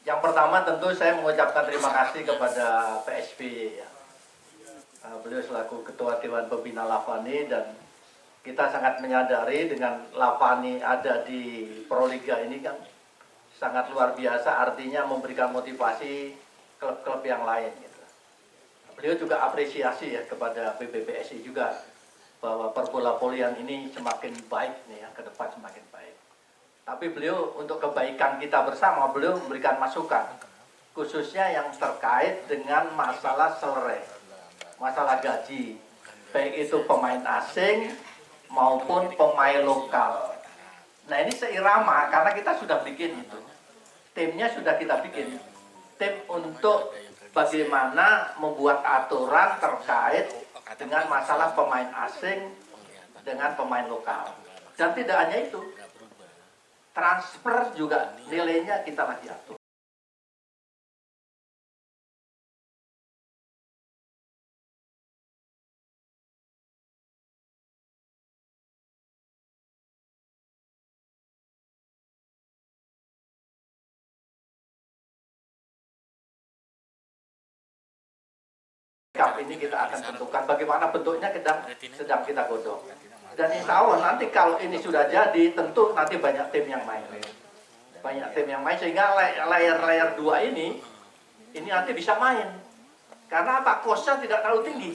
Yang pertama tentu saya mengucapkan terima kasih kepada PSB ya. Beliau selaku Ketua Dewan Pembina Lavani dan kita sangat menyadari dengan Lavani ada di Proliga ini kan sangat luar biasa, artinya memberikan motivasi klub-klub yang lain gitu. Beliau juga apresiasi ya kepada PBVSI juga bahwa perbola volian ini semakin baik nih ya, ke depan semakin baik. Tapi beliau untuk kebaikan kita bersama, beliau memberikan masukan khususnya yang terkait dengan masalah salary, masalah gaji, baik itu pemain asing maupun pemain lokal. Nah ini seirama karena kita sudah bikin itu, timnya sudah kita bikin, tim untuk bagaimana membuat aturan terkait dengan masalah pemain asing dengan pemain lokal. Dan tidak hanya itu, transfer juga nilainya kita lagi atur. Cup ini kita akan tentukan bagaimana bentuknya sedang kita godok. Dan insya Allah nanti kalau ini sudah jadi, tentu nanti banyak tim yang main. Banyak tim yang main sehingga layer 2 ini nanti bisa main. Karena apa? Cost-nya tidak terlalu tinggi.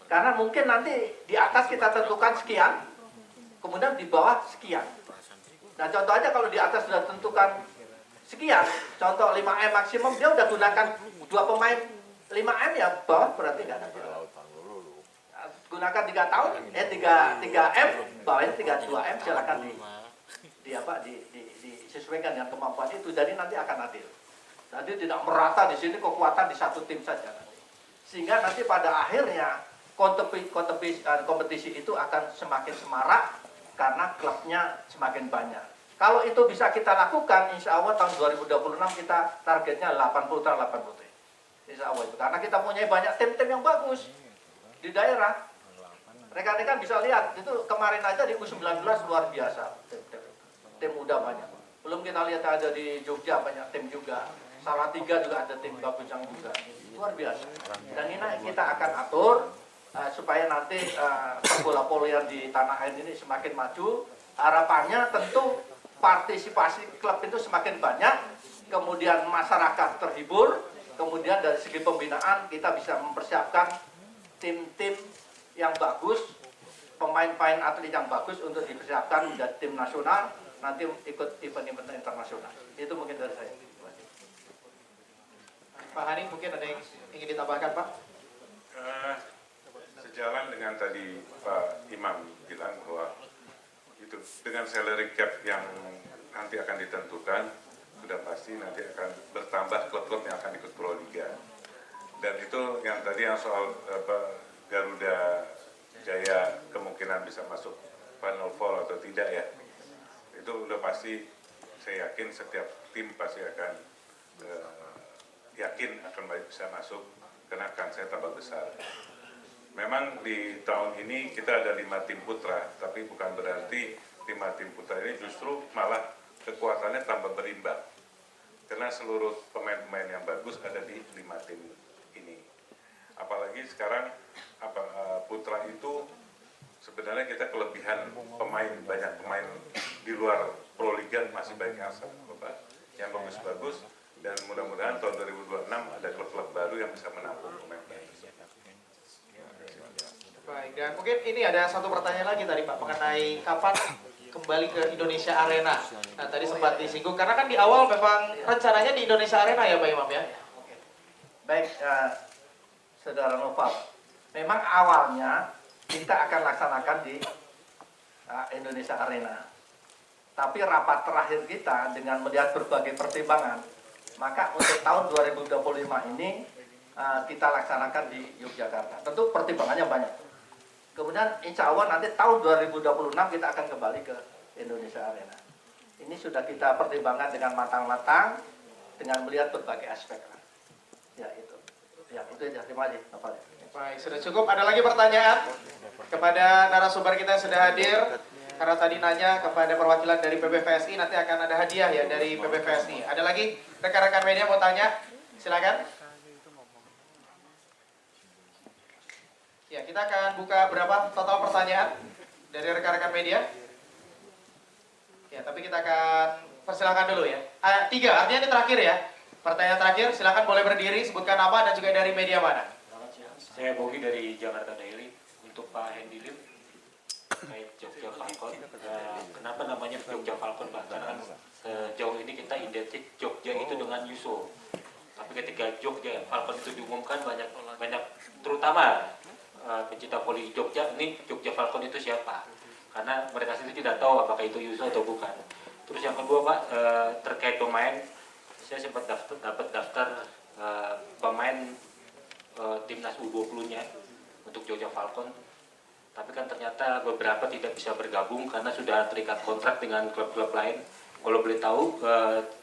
Karena mungkin nanti di atas kita tentukan sekian, kemudian di bawah sekian. Nah contoh aja kalau di atas sudah tentukan sekian, contoh 5M maksimum, dia udah gunakan 2 pemain 5M ya, bawah berarti nggak ada. Gunakan 3 tahun, 3M, bawahnya 2M, silakan disesuaikan dengan kemampuan itu, jadi nanti akan adil. Jadi tidak merata di sini kekuatan di satu tim saja. Sehingga nanti pada akhirnya kompetisi itu akan semakin semarak karena klubnya semakin banyak. Kalau itu bisa kita lakukan, insya Allah tahun 2026 kita targetnya 80 putra 8 putri. Insya Allah itu. Karena kita punya banyak tim-tim yang bagus di daerah. Rekan-rekan bisa lihat, itu kemarin aja di U19 luar biasa. Tim muda banyak. Belum kita lihat ada di Jogja banyak tim juga. Salatiga juga ada tim bagus yang juga. Luar biasa. Dan ini kita akan atur supaya nanti bola voli di tanah air ini semakin maju. Harapannya tentu partisipasi klub itu semakin banyak, kemudian masyarakat terhibur, kemudian dari segi pembinaan kita bisa mempersiapkan tim-tim yang bagus, pemain-pemain atlet yang bagus untuk dipersiapkan menjadi tim nasional, nanti ikut event-event internasional. Itu mungkin dari saya. Pak Hani, mungkin ada yang ingin ditambahkan, Pak? Sejalan dengan tadi Pak Imam bilang bahwa itu dengan salary cap yang nanti akan ditentukan, sudah pasti nanti akan bertambah klub-klub yang akan ikut Proliga. Dan itu yang tadi yang soal Garuda Jaya kemungkinan bisa masuk Final Four atau tidak ya, itu udah pasti. Saya yakin setiap tim pasti akan yakin akan bisa masuk karena akan saya tambah besar. Memang di tahun ini kita ada 5 tim putra, tapi bukan berarti 5 tim putra ini justru malah kekuatannya tambah berimbang. Karena seluruh pemain-pemain yang bagus ada di 5 tim ini. Apalagi sekarang putra itu sebenarnya kita kelebihan pemain, banyak pemain di luar Proliga masih banyak yang bagus-bagus, dan mudah-mudahan tahun 2026 ada klub-klub baru yang bisa menampung pemain-pemain. Baik, dan mungkin ini ada satu pertanyaan lagi tadi Pak mengenai kapan kembali ke Indonesia Arena. Nah tadi sempat disinggung karena kan di awal memang rencananya di Indonesia Arena ya Pak Imam ya. Baik, Saudara Noval, memang awalnya kita akan laksanakan di Indonesia Arena. Tapi rapat terakhir kita dengan melihat berbagai pertimbangan, maka untuk tahun 2025 ini kita laksanakan di Yogyakarta. Tentu pertimbangannya banyak. Kemudian insya Allah nanti tahun 2026 kita akan kembali ke Indonesia Arena. Ini sudah kita pertimbangkan dengan matang-matang, dengan melihat berbagai aspek. Ya itu aja. Terima kasih. Baik, sudah cukup. Ada lagi pertanyaan kepada narasumber kita yang sudah hadir? Karena tadi nanya kepada perwakilan dari PBVSI, nanti akan ada hadiah ya dari PBVSI. Ada lagi rekan-rekan media mau tanya? Silakan. Ya, kita akan buka berapa total pertanyaan dari rekan-rekan media. Ya, tapi kita akan persilakan dulu ya. 3, artinya ini terakhir ya. Pertanyaan terakhir, silakan boleh berdiri, sebutkan nama dan juga dari media mana. Saya Bogi dari Jakarta Daily. Untuk Pak Hendy Lim, terkait Jogja Falcon. Kenapa namanya Jogja Falcon, Pak? Karena sejauh ini kita identik Jogja itu dengan Yuso. Tapi ketika Jogja Falcon itu diumumkan banyak terutama pencinta voli Jogja, ini Jogja Falcon itu siapa? Karena mereka sendiri tidak tahu apakah itu Yuso atau bukan. Terus yang kedua Pak, terkait pemain, saya sempat dapat daftar pemain timnas U20-nya untuk Jogja Falcon. Tapi kan ternyata beberapa tidak bisa bergabung karena sudah terikat kontrak dengan klub-klub lain. Kalau boleh tahu,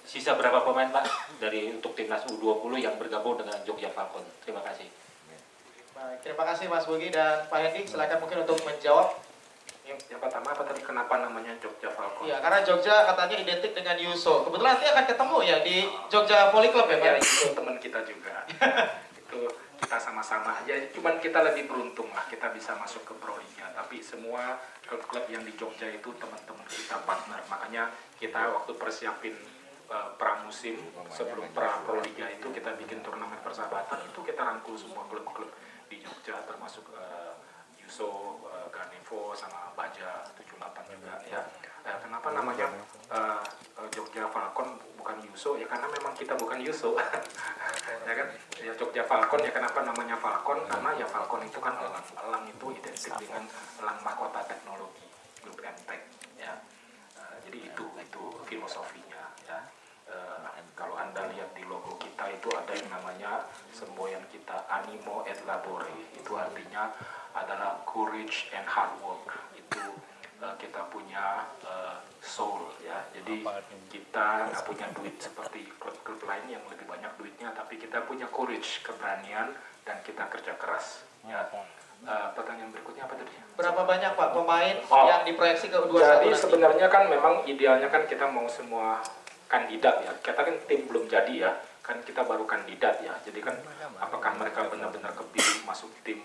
sisa berapa pemain Pak dari untuk timnas U20 yang bergabung dengan Jogja Falcon? Terima kasih. Baik, terima kasih Mas Bogi dan Pak Hendy. Silakan mungkin untuk menjawab. Yang pertama apa tadi, kenapa namanya Jogja Falcon? Iya, karena Jogja katanya identik dengan Yuso. Kebetulan nanti akan ketemu ya di Jogja Volley Club ya Pak? Ya, itu teman kita juga. Itu kita sama-sama aja. Cuman kita lebih beruntung lah, kita bisa masuk ke Proliga. Tapi semua klub-klub yang di Jogja itu teman-teman kita partner. Makanya kita waktu persiapin pramusim sebelum Proliga itu kita bikin turnamen persahabatan, itu kita rangkul semua klub-klub di Jogja termasuk Yuso, Ganevo sama Baja 78 juga ya. Kenapa namanya Jogja Falcon bukan Yuso? Ya karena memang kita bukan Yuso. Ya kan? Ya Jogja Falcon ya kenapa namanya Falcon? Karena ya Falcon itu kan elang itu identik dengan elang mahkota teknologi grup MTech ya. Jadi itu filosofinya ya. Kalau Anda lihat di logo kita itu ada yang namanya semboyan kita Animo et Labore, itu artinya adalah courage and hard work. Itu kita punya soul ya, jadi kita nggak punya duit seperti klub-klub lain yang lebih banyak duitnya, tapi kita punya courage, keberanian, dan kita kerja keras ya. Pertanyaan berikutnya apa tadi? Berapa banyak Pak pemain yang diproyeksi ke U21? Jadi sebenarnya kan memang idealnya kan kita mau semua kandidat ya. Kita kan tim belum jadi ya, kan kita baru kandidat ya. Jadi kan apakah mereka benar-benar kepilih masuk tim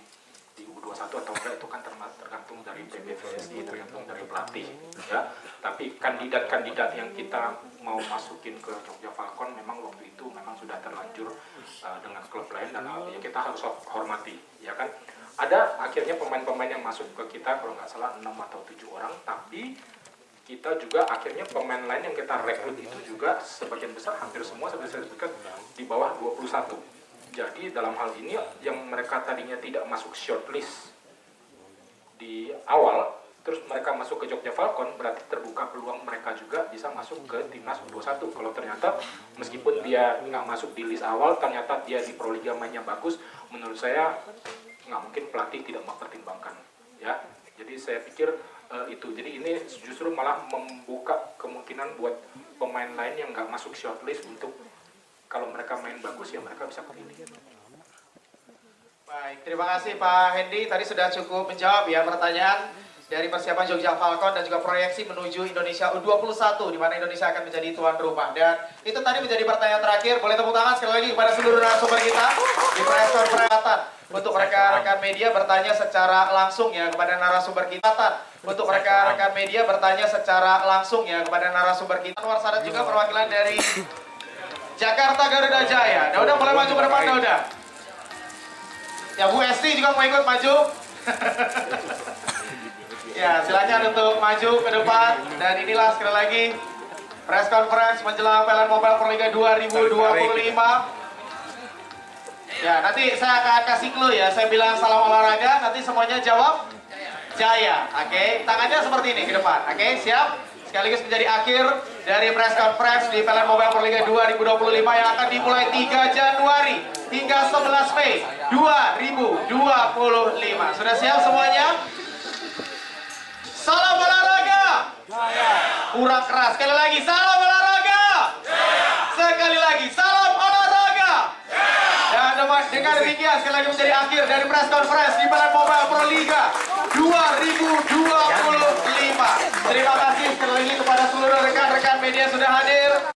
di U21 atau enggak itu kan tergantung dari PBVSI, tergantung dari pelatih ya. Tapi kandidat-kandidat yang kita mau masukin ke Jogja Falcon memang waktu itu memang sudah terlanjur dengan klub lain, dan ya kita harus hormati ya kan. Ada akhirnya pemain-pemain yang masuk ke kita kalau nggak salah 6 atau 7 orang, tapi kita juga akhirnya pemain lain yang kita rekrut itu juga sebagian besar hampir semua seperti saya sebutkan di bawah 21. Jadi dalam hal ini yang mereka tadinya tidak masuk shortlist di awal, terus mereka masuk ke Jogja Falcon, berarti terbuka peluang mereka juga bisa masuk ke timnas U21. Kalau ternyata meskipun dia nggak masuk di list awal, ternyata dia di Proliga mainnya bagus, menurut saya nggak mungkin pelatih tidak mempertimbangkan ya. Jadi saya pikir itu, jadi ini justru malah membuka kemungkinan buat pemain lain yang nggak masuk shortlist untuk kalau mereka main bagus ya mereka bisa kepilih. Baik, terima kasih Pak Hendy, tadi sudah cukup menjawab ya pertanyaan dari persiapan Jogja Falcon dan juga proyeksi menuju Indonesia U21 di mana Indonesia akan menjadi tuan rumah. Dan itu tadi menjadi pertanyaan terakhir. Boleh tepuk tangan sekali lagi kepada seluruh narasumber kita di press conference. Untuk rekan-rekan media bertanya secara langsung ya kepada narasumber kita. Untuk rekan-rekan media bertanya secara langsung ya kepada narasumber kita. Luar sana juga perwakilan dari Jakarta Garuda Jaya. Dauda mulai maju ke depan, Dauda. Ya Bu Esti juga mau ikut maju. Ya silakan untuk maju ke depan. Dan inilah sekali lagi press conference menjelang Pelan Mobile Proliga 2025. Ya, nanti saya akan kasih clue ya. Saya bilang salam olahraga, nanti semuanya jawab Jaya. Oke, tangannya seperti ini ke depan. Oke, siap? Sekaligus menjadi akhir dari press conference di Pelan Mobile Proliga 2025 yang akan dimulai 3 Januari hingga 11 Mei 2025. Sudah siap semuanya? Salam olahraga! Kurang keras. Sekali lagi, salam olahraga! Sekali lagi, salam olahraga! Dan dengan demikian sekali lagi menjadi akhir dari press conference di Pelan Mobile Proliga 2025. Terima kasih sekali lagi kepada seluruh rekan-rekan media sudah hadir.